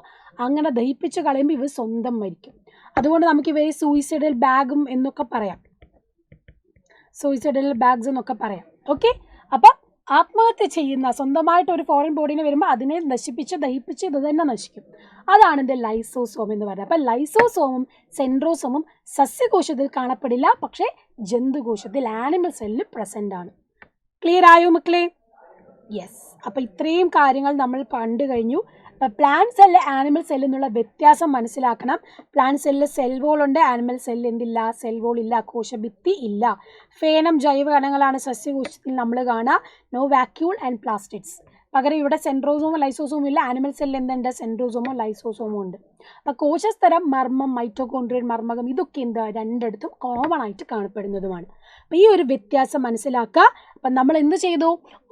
അങ്ങനെ ദഹിപ്പിച്ച് കളയുമ്പോൾ ഇവർ സ്വന്തം മരിക്കും. അതുകൊണ്ട് നമുക്ക് ഇവയെ സൂയിസൈഡൽ ബാഗും എന്നൊക്കെ പറയാം, സൂയിസൈഡൽ ബാഗ്സ് എന്നൊക്കെ പറയാം. ഓക്കെ, അപ്പം ആത്മഹത്യ ചെയ്യുന്ന സ്വന്തമായിട്ട് ഒരു ഫോറിൻ ബോഡീനെ വരുമ്പോൾ അതിനെ നശിപ്പിച്ച് ദഹിപ്പിച്ച് ഇത് തന്നെ നശിക്കും. അതാണ് എൻ്റെ ലൈസോസോം എന്ന് പറയുന്നത്. അപ്പം ലൈസോസോമും സെൻട്രോസോമും സസ്യകോശത്തിൽ കാണപ്പെടില്ല, പക്ഷേ ജന്തുകോശത്തിൽ ആനിമൽ സെല്ലിൽ പ്രസൻ്റ് ആണ്. ക്ലിയർ ആയോ മക്കളെ? യെസ്. അപ്പോൾ ഇത്രയും കാര്യങ്ങൾ നമ്മൾ കണ്ടു കഴിഞ്ഞു. അപ്പോൾ പ്ലാന്റ് സെല്ല് ആനിമൽ സെല്ല് എന്നുള്ള വ്യത്യാസം മനസ്സിലാക്കണം. പ്ലാന്റ് സെല്ലിൽ സെൽ വോൾ ഉണ്ട്, ആനിമൽ സെല്ല് എന്തില്ല? സെൽ വോൾ ഇല്ല, കോശഭിത്തി ഇല്ല. ഫേനം ജൈവകണങ്ങളാണ് സസ്യകോശത്തിൽ നമ്മൾ കാണുക. No vacuole and plastids. പകരം ഇവിടെ സെൻട്രോസോമോ ലൈസോസോമോ ഇല്ല. ആനിമൽ സെല്ലിൽ എന്തുണ്ട്? സെൻട്രോസോമോ ലൈസോസോമോ ഉണ്ട്. അപ്പോൾ കോശസ്തരം, മർമ്മം, മൈറ്റോകോൺഡ്രിയൻ മർമ്മകം ഇതൊക്കെ എന്താ? രണ്ടിടത്തും കോമൺ ആയിട്ട് കാണപ്പെടുന്നതുമാണ്. അപ്പോൾ ഈ ഒരു വ്യത്യാസം മനസ്സിലാക്കുക. അപ്പം നമ്മൾ എന്ത് ചെയ്തു?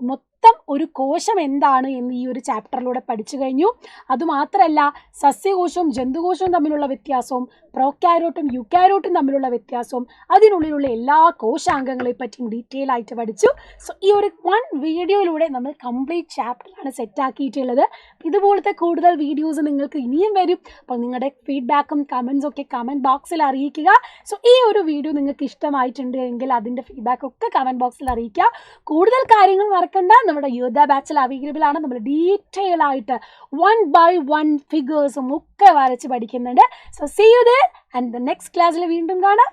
മൊത്തം ഒരു കോശം എന്താണ് എന്ന് ഈ ഒരു ചാപ്റ്ററിലൂടെ പഠിച്ചു കഴിഞ്ഞു. അതുമാത്രമല്ല സസ്യകോശവും ജന്തുകോശവും തമ്മിലുള്ള വ്യത്യാസവും പ്രോക്യാരോട്ടും യുക്യാരോട്ടും തമ്മിലുള്ള വ്യത്യാസവും അതിനുള്ളിലുള്ള എല്ലാ കോശാംഗങ്ങളെ പറ്റിയും ഡീറ്റെയിൽ ആയിട്ട് പഠിച്ചു. സോ ഈ ഒരു 1 വീഡിയോയിലൂടെ നമ്മൾ കംപ്ലീറ്റ് ചാപ്റ്ററാണ് സെറ്റാക്കിയിട്ടുള്ളത്. ഇതുപോലത്തെ കൂടുതൽ വീഡിയോസ് നിങ്ങൾക്ക് ഇനിയും വരും. അപ്പോൾ നിങ്ങളുടെ ഫീഡ്ബാക്കും കമൻസും ഒക്കെ കമൻറ്റ് ബോക്സിൽ അറിയിക്കുക. സോ ഈ ഒരു വീഡിയോ നിങ്ങൾക്ക് ഇഷ്ടമായിട്ടുണ്ട് എങ്കിൽ അതിൻ്റെ ഫീഡ്ബാക്കൊക്കെ കമൻറ്റ് ബോക്സിൽ അറിയിക്കുക. കൂടുതൽ കാര്യങ്ങൾ മറക്കണ്ട, നമ്മുടെ യോദ്ധ ബാച്ചിൽ അവൈലബിൾ ആണ്. നമ്മൾ ഡീറ്റെയിൽ ആയിട്ട് 1 by 1 ഫിഗേഴ്സും ഒക്കെ വരച്ച് പഠിക്കുന്നുണ്ട്. So see you there and the next ക്ലാസ്സിൽ വീണ്ടും കാണാം.